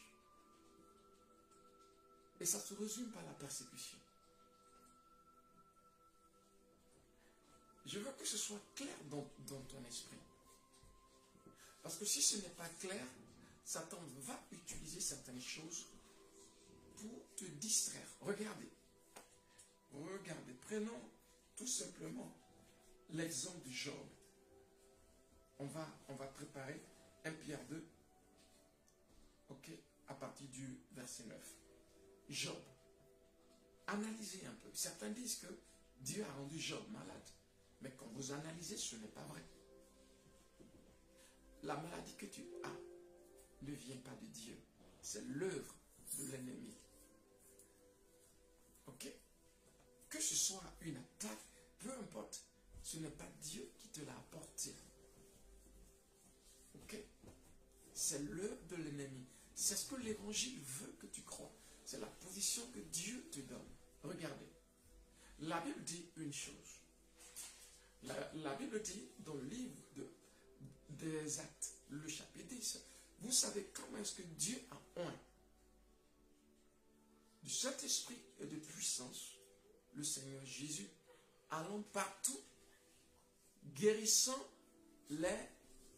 Et ça se résume par la persécution. Je veux que ce soit clair dans ton esprit. Parce que si ce n'est pas clair, Satan va utiliser certaines choses pour te distraire. Regardez. Regardez. Prenons tout simplement l'exemple de Job. On va préparer 1 Pierre 2. Ok, à partir du verset 9. Job. Analysez un peu. Certains disent que Dieu a rendu Job malade. Mais quand vous analysez, ce n'est pas vrai. La maladie que tu as ne vient pas de Dieu. C'est l'œuvre de l'ennemi. Ok? Que ce soit une attaque, peu importe, ce n'est pas Dieu qui te l'a apporté. Ok? C'est l'œuvre de l'ennemi. C'est ce que l'évangile veut que tu crois. C'est la position que Dieu te donne. Regardez. La Bible dit une chose. La Bible dit dans le livre des Actes, le chapitre 10, vous savez comment est-ce que Dieu a oint du Saint-Esprit et de puissance le Seigneur Jésus, allant partout, guérissant les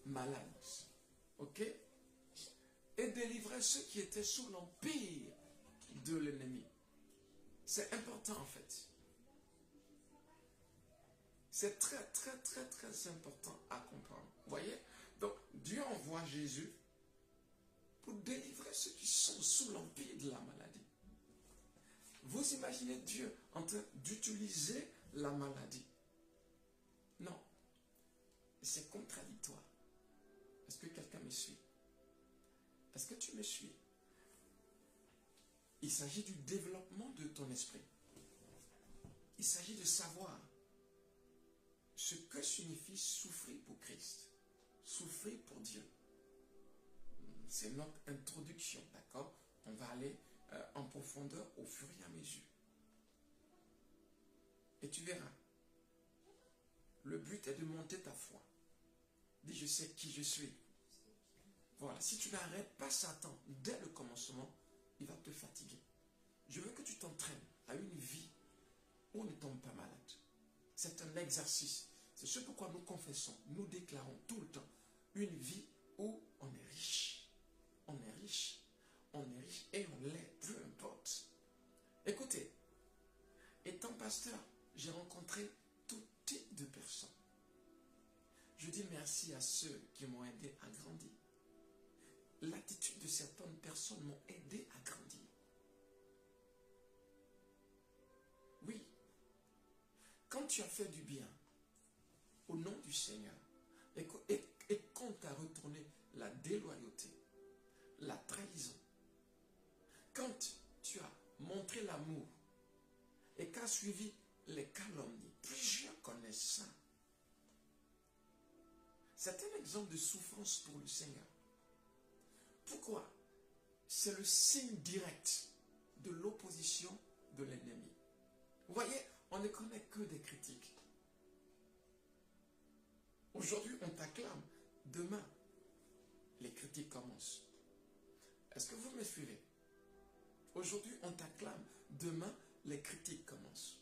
malades. Ok? Et délivrant ceux qui étaient sous l'empire de l'ennemi. C'est important en fait. C'est très, très, très, très important à comprendre. Vous voyez? Donc, Dieu envoie Jésus pour délivrer ceux qui sont sous l'empire de la maladie. Vous imaginez Dieu en train d'utiliser la maladie? Non. C'est contradictoire. Est-ce que quelqu'un me suit? Est-ce que tu me suis? Il s'agit du développement de ton esprit. Il s'agit de savoir ce que signifie souffrir pour Christ. Souffrir pour Dieu. C'est notre introduction, d'accord? On va aller en profondeur au fur et à mesure. Et tu verras. Le but est de monter ta foi. Dis, je sais qui je suis. Voilà, si tu n'arrêtes pas Satan dès le commencement, il va te fatiguer. Je veux que tu t'entraînes à une vie où on ne tombe pas malade. C'est un exercice. C'est ce pourquoi nous confessons, nous déclarons tout le temps une vie où on est riche. On est riche. On est riche et on l'est, peu importe. Écoutez, étant pasteur, j'ai rencontré tout type de personnes. Je dis merci à ceux qui m'ont aidé à grandir. L'attitude de certaines personnes m'ont aidé à grandir. Oui, quand tu as fait du bien au nom du Seigneur et qu'on t'a retourné la déloyauté, la trahison, quand tu as montré l'amour et qu'a suivi les calomnies, plusieurs connaissent ça. C'est un exemple de souffrance pour le Seigneur. Pourquoi? C'est le signe direct de l'opposition de l'ennemi. Vous voyez, on ne connaît que des critiques. Aujourd'hui, on t'acclame. Demain, les critiques commencent. Est-ce que vous me suivez? Aujourd'hui, on t'acclame. Demain, les critiques commencent.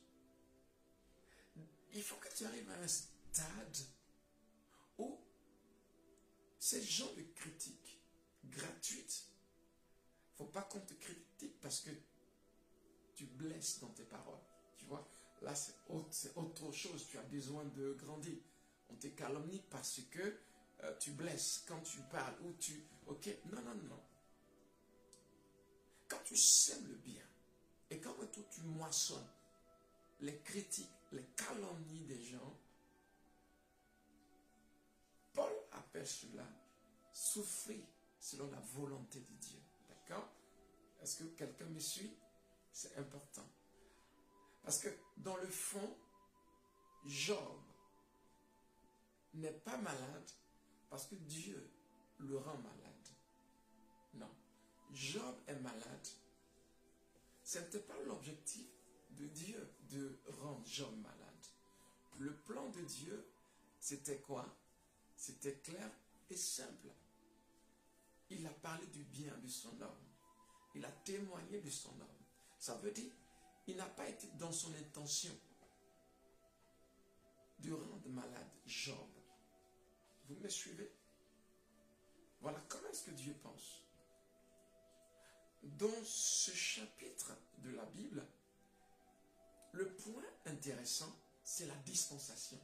Il faut que tu arrives à un stade où ces gens de critiques gratuites, il ne faut pas qu'on te critique parce que tu blesses dans tes paroles. Tu vois, là, c'est autre chose. Tu as besoin de grandir. On te calomnie parce que tu blesses quand tu parles ou tu... Ok, non, non, non. Quand tu sèmes le bien et quand tu moissonnes les critiques, les calomnies des gens, Paul appelle cela souffrir selon la volonté de Dieu. D'accord? Est-ce que quelqu'un me suit? C'est important. Parce que dans le fond, Job n'est pas malade parce que Dieu le rend malade. Non. Job est malade. Ce n'était pas l'objectif de Dieu de rendre Job malade. Le plan de Dieu, c'était quoi? C'était clair et simple. Il a parlé du bien de son homme. Il a témoigné de son homme. Ça veut dire, il n'a pas été dans son intention de rendre malade Job. Vous me suivez? Voilà comment est-ce que Dieu pense. Dans ce chapitre de la Bible, le point intéressant, c'est la dispensation.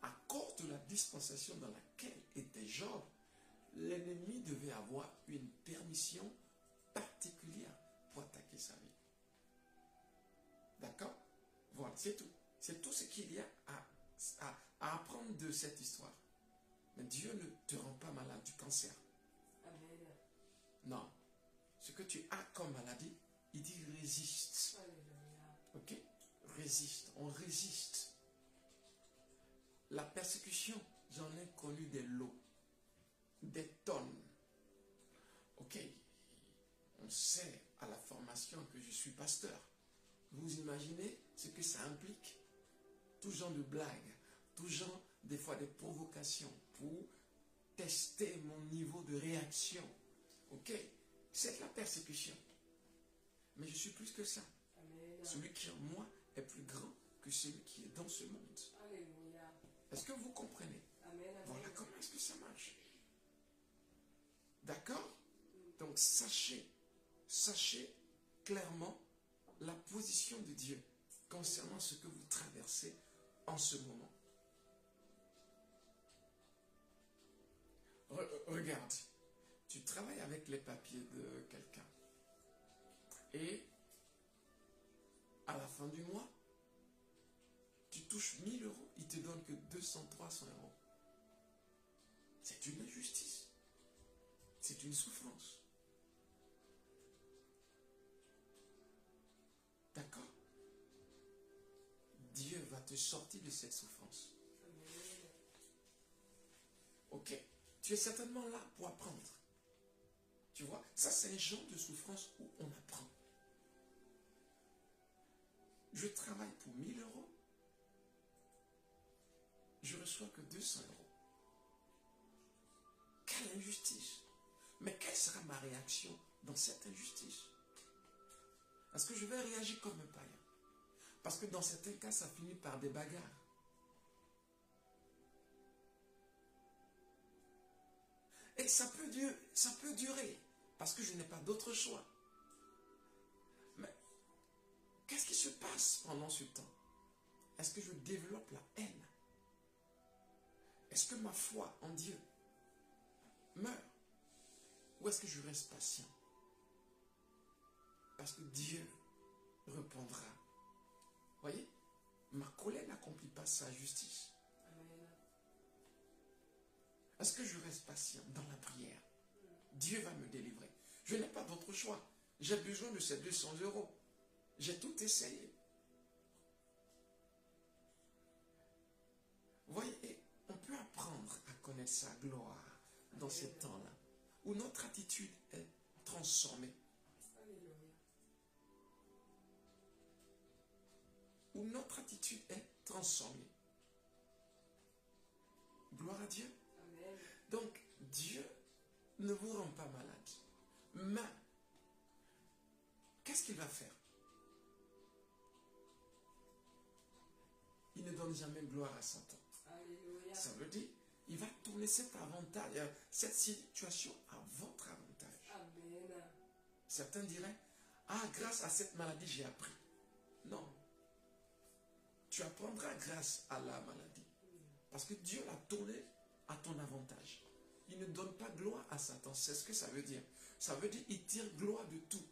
À cause de la dispensation dans laquelle était Job, l'ennemi devait avoir une permission particulière pour attaquer sa vie. D'accord? Voilà, c'est tout. C'est tout ce qu'il y a à apprendre de cette histoire. Mais Dieu ne te rend pas malade du cancer. Amen. Non. Ce que tu as comme maladie, il dit résiste. Alléluia. Ok? Résiste. On résiste. La persécution, j'en ai connu des lots. Des tonnes. Ok? On sait à la formation que je suis pasteur. Vous imaginez ce que ça implique? Tout genre de blagues, tout genre, des fois, des provocations pour tester mon niveau de réaction. Ok? C'est la persécution. Mais je suis plus que ça. Amen. Celui qui est en moi est plus grand que celui qui est dans ce monde. Alléluia. Est-ce que vous comprenez? Amen. Voilà comment est-ce que ça marche. D'accord? Donc sachez clairement la position de Dieu concernant ce que vous traversez en ce moment. Regarde, tu travailles avec les papiers de quelqu'un et à la fin du mois, tu touches 1000 euros, il te donne que 200, 300 euros. C'est une injustice. C'est une souffrance. D'accord? Dieu va te sortir de cette souffrance. Amen. Ok? Tu es certainement là pour apprendre. Tu vois? Ça, c'est un genre de souffrance où on apprend. Je travaille pour 1000 euros. Je reçois que 200 euros. Quelle injustice! Mais quelle sera ma réaction dans cette injustice? Est-ce que je vais réagir comme un païen? Parce que dans certains cas, ça finit par des bagarres. Et ça peut durer, parce que je n'ai pas d'autre choix. Mais qu'est-ce qui se passe pendant ce temps? Est-ce que je développe la haine? Est-ce que ma foi en Dieu meurt? Ou est-ce que je reste patient? Parce que Dieu répondra. Voyez, ma colère n'accomplit pas sa justice. Amen. Est-ce que je reste patient dans la prière? Dieu va me délivrer. Je n'ai pas d'autre choix. J'ai besoin de ces 200 euros. J'ai tout essayé. Voyez, on peut apprendre à connaître sa gloire dans ces temps-là, où notre attitude est transformée. Alléluia. Où notre attitude est transformée. Gloire à Dieu. Amen. Donc, Dieu ne vous rend pas malade. Mais, qu'est-ce qu'il va faire? Il ne donne jamais gloire à Satan. Alléluia. Ça veut dire, il va tourner cet avantage, cette situation à votre avantage. Amen. Certains diraient, ah, grâce à cette maladie, j'ai appris. Non. Tu apprendras grâce à la maladie. Parce que Dieu l'a tourné à ton avantage. Il ne donne pas gloire à Satan. C'est ce que ça veut dire. Ça veut dire qu'il tire gloire de tout.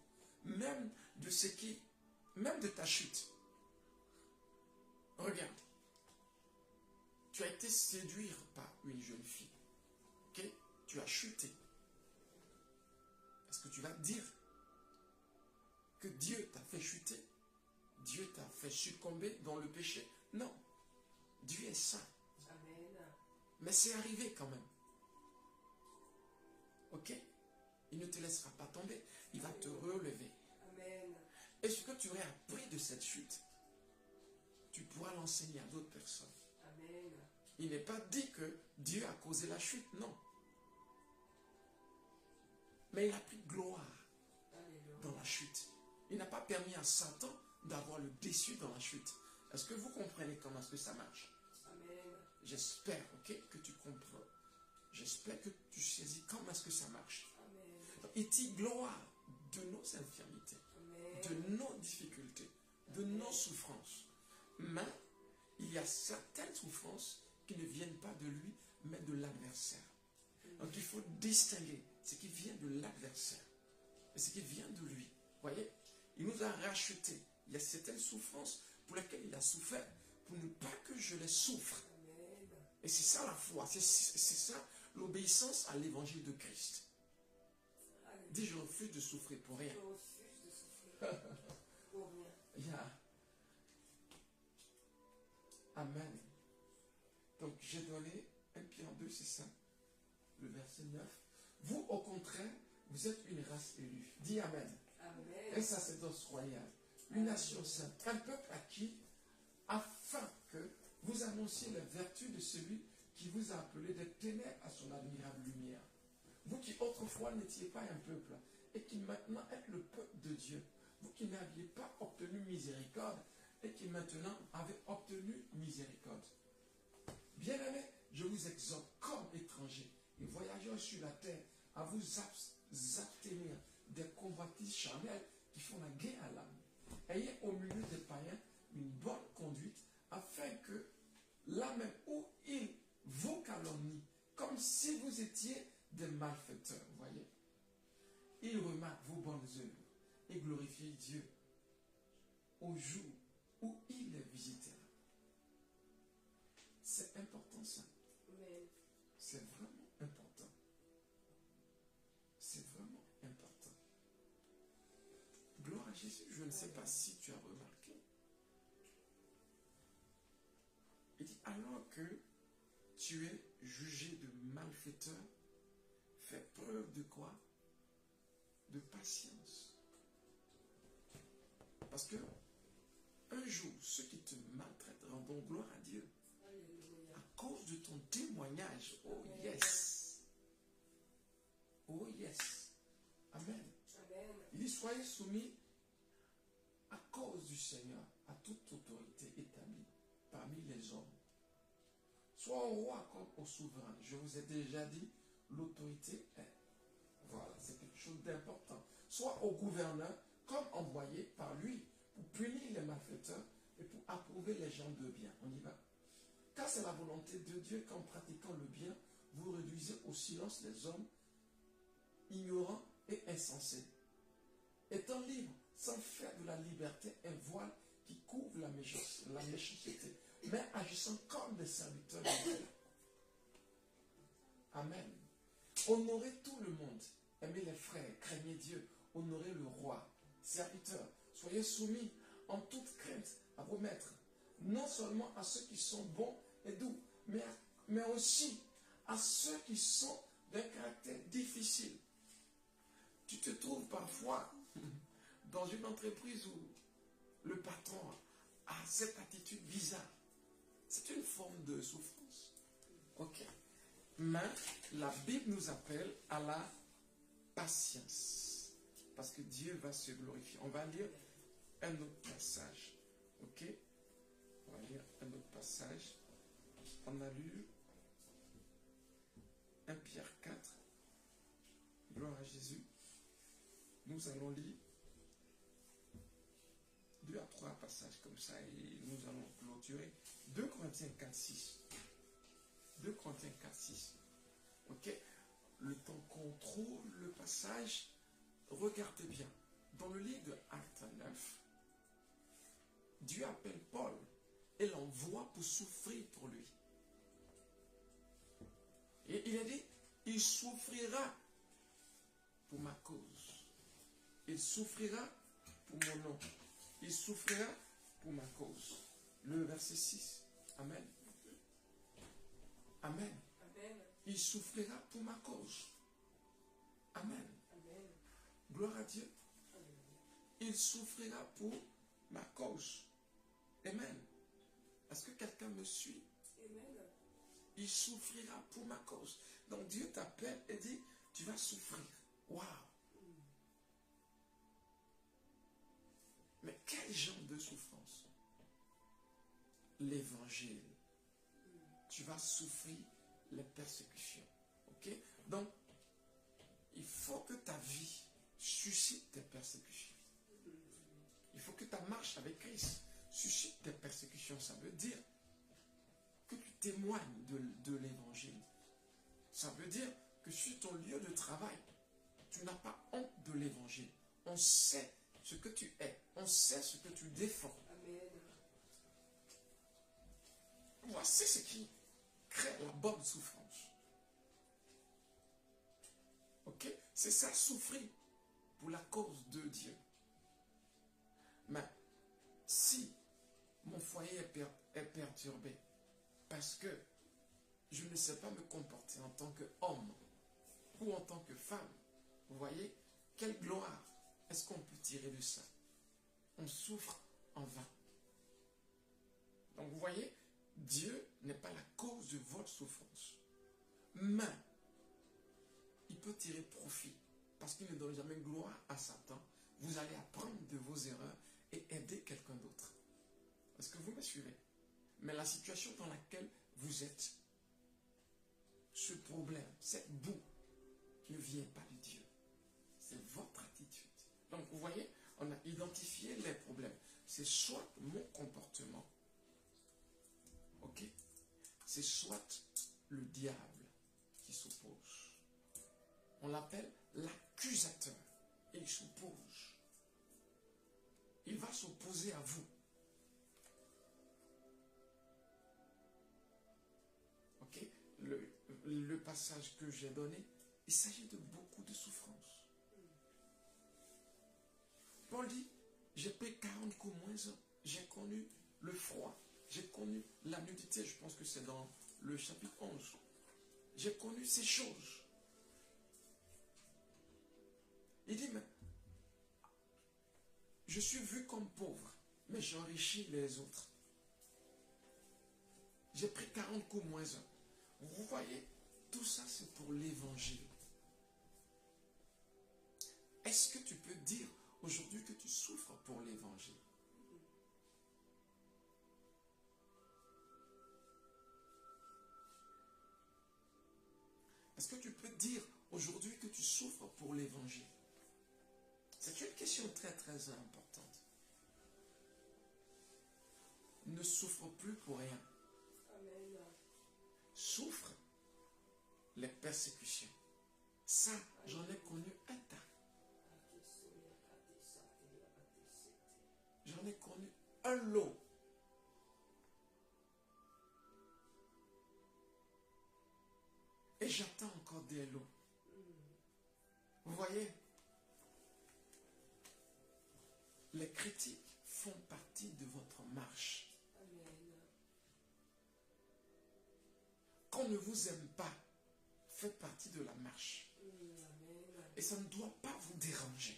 Même de ta chute. Regarde. Tu as été séduit par une jeune fille. Ok? Tu as chuté. Est-ce que tu vas dire que Dieu t'a fait chuter? Dieu t'a fait succomber dans le péché? Non. Dieu est saint. Amen. Mais c'est arrivé quand même. Ok? Il ne te laissera pas tomber. Il va te relever. Amen. Et ce que tu aurais appris de cette chute, tu pourras l'enseigner à d'autres personnes. Amen. Il n'est pas dit que Dieu a causé la chute, non. Mais il a pris gloire Alléluia. dans la chute. Il n'a pas permis à Satan d'avoir le dessus dans la chute. Est-ce que vous comprenez comment est-ce que ça marche? Amen. J'espère, ok, que tu comprends. J'espère que tu saisis comment est-ce que ça marche. Amen. Il tire gloire de nos infirmités, Amen. de nos difficultés, de nos souffrances. Mais il y a certaines souffrances qui ne viennent pas de lui, mais de l'adversaire. Donc il faut distinguer ce qui vient de l'adversaire et ce qui vient de lui. Voyez, il nous a rachetés. Il y a certaines souffrances pour lesquels il a souffert, pour ne pas que je les souffre. Et c'est ça la foi, c'est ça l'obéissance à l'évangile de Christ. Dis, je refuse de souffrir pour rien. Yeah. Amen. Donc j'ai donné 1 Pierre 2, c'est ça, le verset 9. Vous, au contraire, vous êtes une race élue. Dis Amen. Amen. Un sacerdoce royal, une nation sainte, un peuple acquis, afin que vous annonciez la vertu de celui qui vous a appelé des ténèbres à son admirable lumière. Vous qui autrefois n'étiez pas un peuple, et qui maintenant êtes le peuple de Dieu. Vous qui n'aviez pas obtenu miséricorde, et qui maintenant avez obtenu miséricorde. Bien-aimés, je vous exhorte comme étrangers et voyageurs sur la terre à vous abstenir des convoitises charnelles qui font la guerre à l'âme. Ayez au milieu des païens une bonne conduite afin que là même où ils vous calomnient, comme si vous étiez des malfaiteurs, vous voyez, ils remarquent vos bonnes œuvres et glorifient Dieu au jour où il les visitera. C'est important ça. C'est vraiment important. C'est vraiment important. Gloire à Jésus. Je ne sais pas si tu as remarqué. Il dit, alors que tu es jugé de malfaiteur, fais preuve de quoi? De patience. Parce que un jour, ceux qui te maltraitent rendront gloire à Dieu. À cause de ton témoignage. Oh yes. Oh yes. Amen. Il dit, soyez soumis à cause du Seigneur à toute autorité établie parmi les hommes. Soit au roi comme au souverain. Je vous ai déjà dit, l'autorité est. Voilà, c'est quelque chose d'important. Soit au gouverneur comme envoyé par lui pour punir les malfaiteurs et pour approuver les gens de bien. On y va. Car c'est la volonté de Dieu qu'en pratiquant le bien, vous réduisez au silence les hommes ignorants et insensés. Étant libres, sans faire de la liberté un voile qui couvre la méchanceté, mais agissant comme des serviteurs de Dieu. Amen. Honorez tout le monde, aimez les frères, craignez Dieu, honorez le roi, serviteurs, soyez soumis en toute crainte à vos maîtres, non seulement à ceux qui sont bons et doux, mais aussi à ceux qui sont d'un caractère difficile. Tu te trouves parfois dans une entreprise où le patron a cette attitude bizarre. C'est une forme de souffrance. Ok. Mais la Bible nous appelle à la patience. Parce que Dieu va se glorifier. On va lire un autre passage. Ok. On va lire un autre passage. On a lu 1 Pierre 4. Gloire à Jésus. Nous allons lire 2 à 3 passages comme ça et nous allons clôturer. 2 Corinthiens 4, 6. 2 Corinthiens 4, 6. Ok. Le temps qu'on trouve le passage, regardez bien. Dans le livre de Actes 9, Dieu appelle Paul et l'envoie pour souffrir pour lui. Et il a dit, il souffrira pour ma cause. Il souffrira pour mon nom. Il souffrira pour ma cause. Le verset 6. Amen. Amen. Amen. Il souffrira pour ma cause. Amen. Amen. Gloire à Dieu. Amen. Il souffrira pour ma cause. Amen. Est-ce que quelqu'un me suit? Amen. Il souffrira pour ma cause. Donc Dieu t'appelle et dit, tu vas souffrir. Waouh. Mais quel genre de souffrance? L'évangile. Tu vas souffrir les persécutions. Ok? Donc, il faut que ta vie suscite des persécutions. Il faut que ta marche avec Christ suscite des persécutions. Ça veut dire que tu témoignes de l'évangile. Ça veut dire que sur ton lieu de travail, tu n'as pas honte de l'évangile. On sait ce que tu es. On sait ce que tu défends. Amen. Voici ce qui crée la bonne souffrance. Ok? C'est ça, souffrir pour la cause de Dieu. Mais si mon foyer est perturbé parce que je ne sais pas me comporter en tant qu'homme ou en tant que femme, vous voyez, quelle gloire est-ce qu'on peut tirer de ça? On souffre en vain. Donc vous voyez, Dieu n'est pas la cause de votre souffrance. Mais il peut tirer profit parce qu'il ne donne jamais gloire à Satan. Vous allez apprendre de vos erreurs et aider quelqu'un d'autre. Est-ce que vous me suivez? Mais la situation dans laquelle vous êtes, ce problème, cette boue, ne vient pas de Dieu. C'est votre attitude. Donc vous voyez, on a identifié les problèmes. C'est soit mon comportement, ok? C'est soit le diable qui s'oppose. On l'appelle l'accusateur. Et il s'oppose. Il va s'opposer à vous. Ok? Le passage que j'ai donné, il s'agit de beaucoup de souffrance. Paul dit, j'ai pris 40 coups moins 1. J'ai connu le froid. J'ai connu la nudité. Je pense que c'est dans le chapitre 11. J'ai connu ces choses. Il dit, mais je suis vu comme pauvre, mais j'enrichis les autres. J'ai pris 40 coups moins 1. Vous voyez, tout ça c'est pour l'évangile. Est-ce que tu peux dire aujourd'hui que tu souffres pour l'évangile? Est-ce que tu peux dire aujourd'hui que tu souffres pour l'évangile? C'est une question très très importante. Ne souffre plus pour rien. Amen. Souffre les persécutions. Ça, j'en ai connu un tas. J'en ai connu un lot. Et j'attends encore des lots. Vous voyez, les critiques font partie de votre marche. Qu'on ne vous aime pas fait partie de la marche. Et ça ne doit pas vous déranger.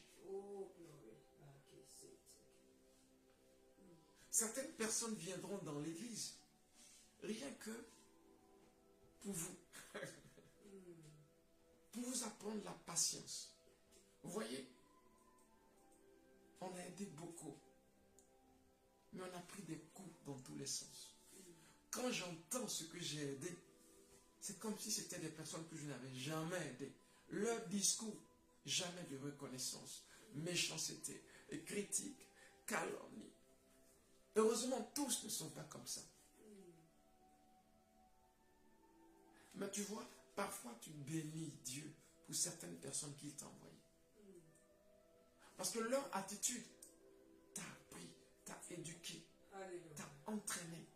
Certaines personnes viendront dans l'église rien que pour vous. Pour vous apprendre la patience. Vous voyez, on a aidé beaucoup. Mais on a pris des coups dans tous les sens. Quand j'entends ce que j'ai aidé, c'est comme si c'était des personnes que je n'avais jamais aidées. Leur discours, jamais de reconnaissance, méchanceté, et critique, calomnie. Heureusement, tous ne sont pas comme ça. Mais tu vois, parfois tu bénis Dieu pour certaines personnes qu'il t'a envoyées. Parce que leur attitude t'a appris, t'a éduqué, t'a entraîné.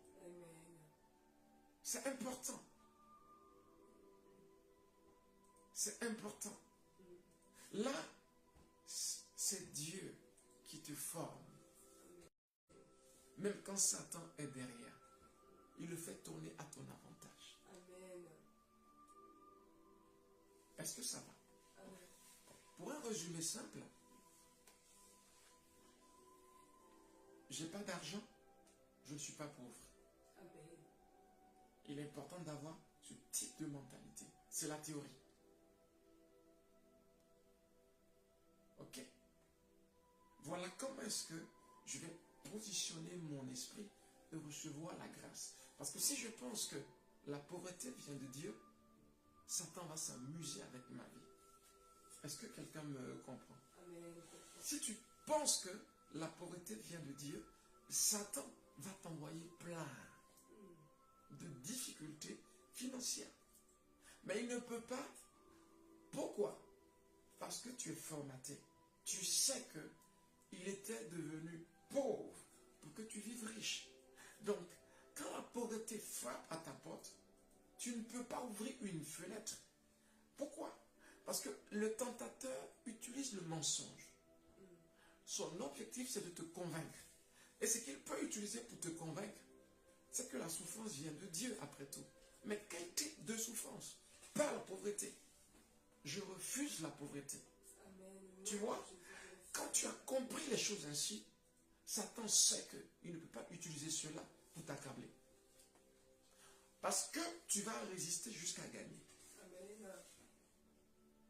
C'est important. C'est important. Là, c'est Dieu qui te forme. Même quand Satan est derrière, il le fait tourner à ton avantage. Amen. Est-ce que ça va? Amen. Pour un résumé simple, j'ai pas d'argent, je ne suis pas pauvre. Amen. Il est important d'avoir ce type de mentalité. C'est la théorie. Ok? Voilà comment est-ce que je vais positionner mon esprit et recevoir la grâce. Parce que si je pense que la pauvreté vient de Dieu, Satan va s'amuser avec ma vie. Est-ce que quelqu'un me comprend? Amen. Si tu penses que la pauvreté vient de Dieu, Satan va t'envoyer plein de difficultés financières. Mais il ne peut pas. Pourquoi? Parce que tu es formaté. Tu sais qu'il était devenu pauvre pour que tu vives riche. Donc, quand la pauvreté frappe à ta porte, tu ne peux pas ouvrir une fenêtre. Pourquoi? Parce que le tentateur utilise le mensonge. Son objectif, c'est de te convaincre. Et ce qu'il peut utiliser pour te convaincre, c'est que la souffrance vient de Dieu, après tout. Mais quel type de souffrance? Pas la pauvreté. Je refuse la pauvreté. Tu vois, quand tu as compris les choses ainsi, Satan sait qu'il ne peut pas utiliser cela pour t'accabler. Parce que tu vas résister jusqu'à gagner.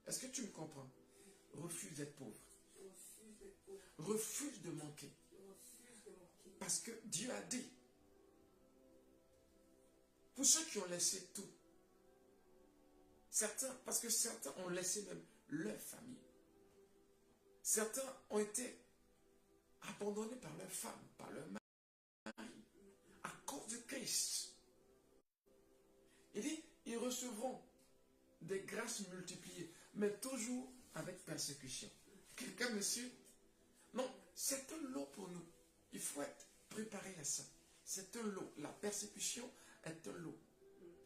Est-ce que tu me comprends? Refuse d'être pauvre. Refuse de manquer. Parce que Dieu a dit, pour ceux qui ont laissé tout, certains, parce que certains ont laissé même leur famille. Certains ont été abandonnés par leur femme, par leur mari, à cause de Christ. Il dit, ils recevront des grâces multipliées, mais toujours avec persécution. Quelqu'un me suit? Non, c'est un lot pour nous. Il faut être préparé à ça. C'est un lot. La persécution est un lot.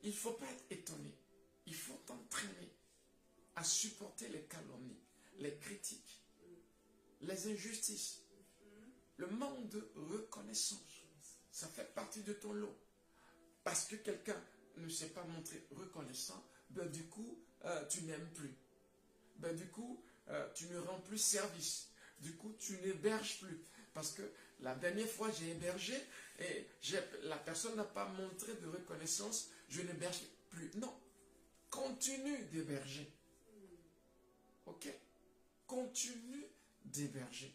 Il ne faut pas être étonné. Il faut t'entraîner à supporter les calomnies, les critiques, les injustices, le manque de reconnaissance. Ça fait partie de ton lot. Parce que quelqu'un ne s'est pas montré reconnaissant, ben du coup, tu n'aimes plus. Ben du coup, tu ne rends plus service. Du coup, tu n'héberges plus. Parce que la dernière fois, j'ai hébergé et la personne n'a pas montré de reconnaissance, je n'héberge plus. Non. Continue d'héberger. Ok? Continue d'héberger.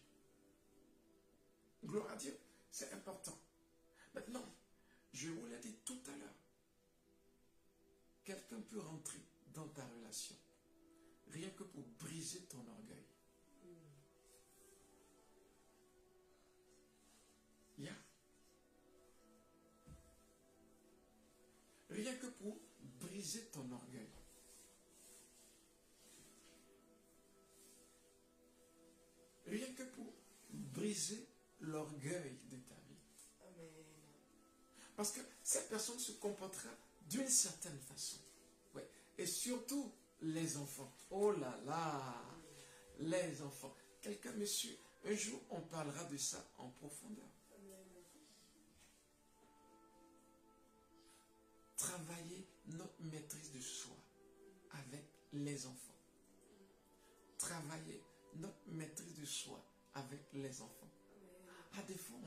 Gloire à Dieu, c'est important. Maintenant, je vous l'ai dit tout à l'heure. Quelqu'un peut rentrer dans ta relation, rien que pour briser ton orgueil. Yeah. Rien que pour briser ton orgueil. Rien que pour briser l'orgueil de ta vie. Amen. Parce que cette personne se comportera d'une certaine façon. Ouais. Et surtout, les enfants. Oh là là, les enfants. Quelqu'un me suit. Un jour, on parlera de ça en profondeur. Travailler notre maîtrise de soi avec les enfants. Travailler notre maîtrise de soi avec les enfants. À des fois,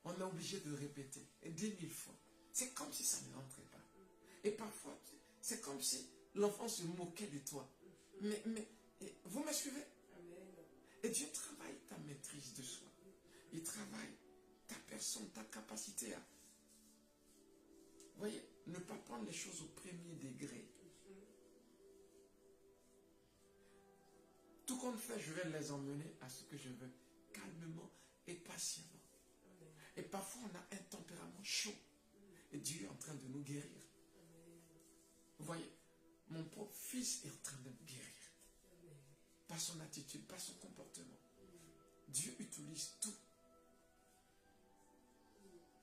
on est obligé de répéter 10 000 fois. C'est comme si ça ne rentrait pas. Et parfois, c'est comme si l'enfant se moquait de toi. Mais vous me suivez? Et Dieu travaille ta maîtrise de soi. Il travaille ta personne, ta capacité à... Vous voyez, ne pas prendre les choses au premier degré. Tout compte fait, je vais les emmener à ce que je veux, calmement et patiemment. Et parfois, on a un tempérament chaud. Et Dieu est en train de nous guérir. Vous voyez, mon propre fils est en train de me guérir. Pas son attitude, pas son comportement. Dieu utilise tout.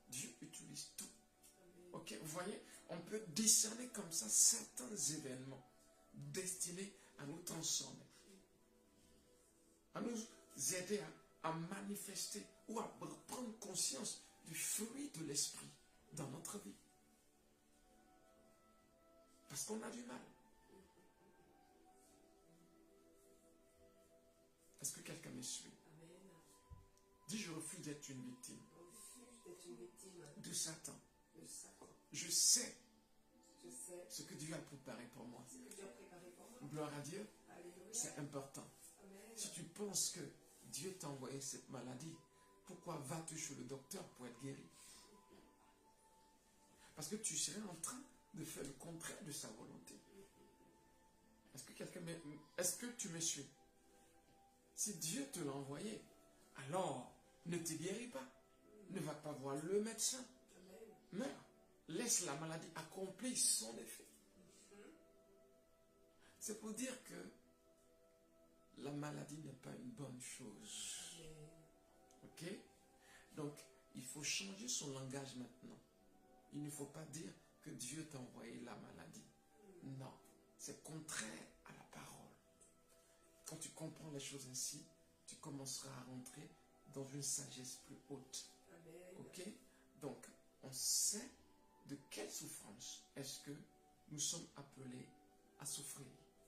Dieu utilise tout. Ok, vous voyez, on peut discerner comme ça certains événements destinés à nous transformer, à nous aider à manifester ou à prendre conscience du fruit de l'esprit dans notre vie. Parce qu'on a du mal. Est-ce que quelqu'un me suit? Amen. Dis, je refuse d'être une victime. De Satan. Je sais ce que Dieu a préparé pour moi. Gloire à Dieu. C'est important. Si tu penses que Dieu t'a envoyé cette maladie, pourquoi vas-tu chez le docteur pour être guéri? Parce que tu serais en train de faire le contraire de sa volonté. Est-ce que tu me suis? Si Dieu te l'a envoyé, alors ne te guéris pas. Ne va pas voir le médecin. Meurs. Laisse la maladie accomplir son effet. C'est pour dire que la maladie n'est pas une bonne chose. Ok? Donc, il faut changer son langage maintenant. il ne faut pas dire que Dieu t'a envoyé la maladie. Non, c'est contraire à la parole. Quand tu comprends les choses ainsi, tu commenceras à rentrer dans une sagesse plus haute. Amen. Ok? Donc, on sait de quelle souffrance est-ce que nous sommes appelés à souffrir.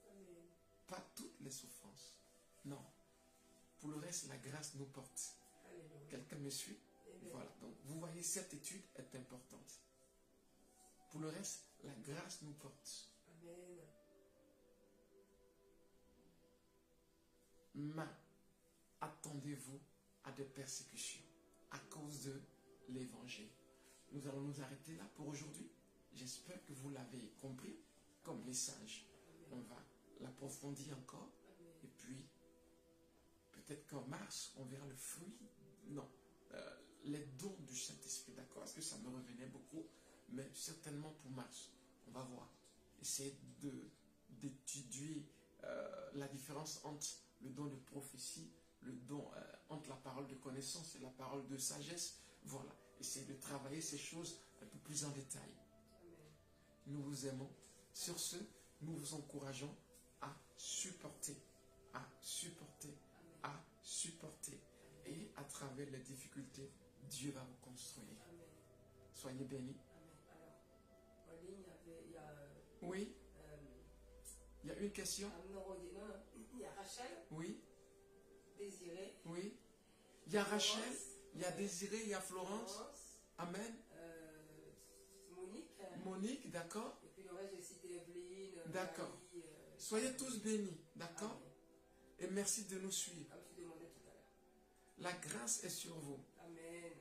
Amen. Pas toutes les souffrances. Non. Pour le reste, la grâce nous porte. Alléluia. Quelqu'un me suit? Amen. Voilà. Donc, vous voyez, cette étude est importante. Pour le reste, la grâce nous porte. Amen. Mais attendez-vous à des persécutions à cause de l'évangile. Nous allons nous arrêter là pour aujourd'hui. J'espère que vous l'avez compris comme message. On va l'approfondir encore. Et puis, peut-être qu'en mars, on verra le fruit. Non, les dons du Saint-Esprit, d'accord? Parce que ça me revenait beaucoup. Mais certainement pour mars, on va voir. Essayer d'étudier la différence entre le don de prophétie, le don entre la parole de connaissance et la parole de sagesse. Voilà, essayer de travailler ces choses un peu plus en détail. Amen. Nous vous aimons. Sur ce, nous vous encourageons à supporter, à supporter, à supporter. Et à travers les difficultés, Dieu va vous construire. Amen. Soyez bénis. Amen. Alors, en ligne, il y a Oui, il y a une question. il y a Rachel, Oui, Désiré, oui. Il y a Rachel, il y a Désiré, il y a Florence. Amen. Monique. Monique, d'accord. Et puis le reste, j'ai cité Evelyne. D'accord. Marie, Soyez tous bénis, d'accord. Amen. Et merci de nous suivre. Comme tu demandais tout à l'heure. La grâce est sur vous. Amen.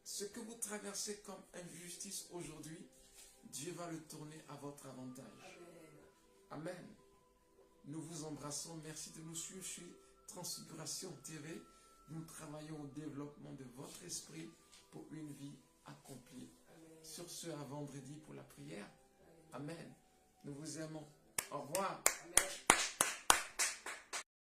Ce que vous traversez comme injustice aujourd'hui, Dieu va le tourner à votre avantage. Amen. Amen. Nous vous embrassons. Merci de nous suivre sur Transfiguration TV. Nous travaillons au développement de votre esprit pour une vie accomplie. Amen. Sur ce, à vendredi pour la prière. Amen. Nous vous aimons. Au revoir.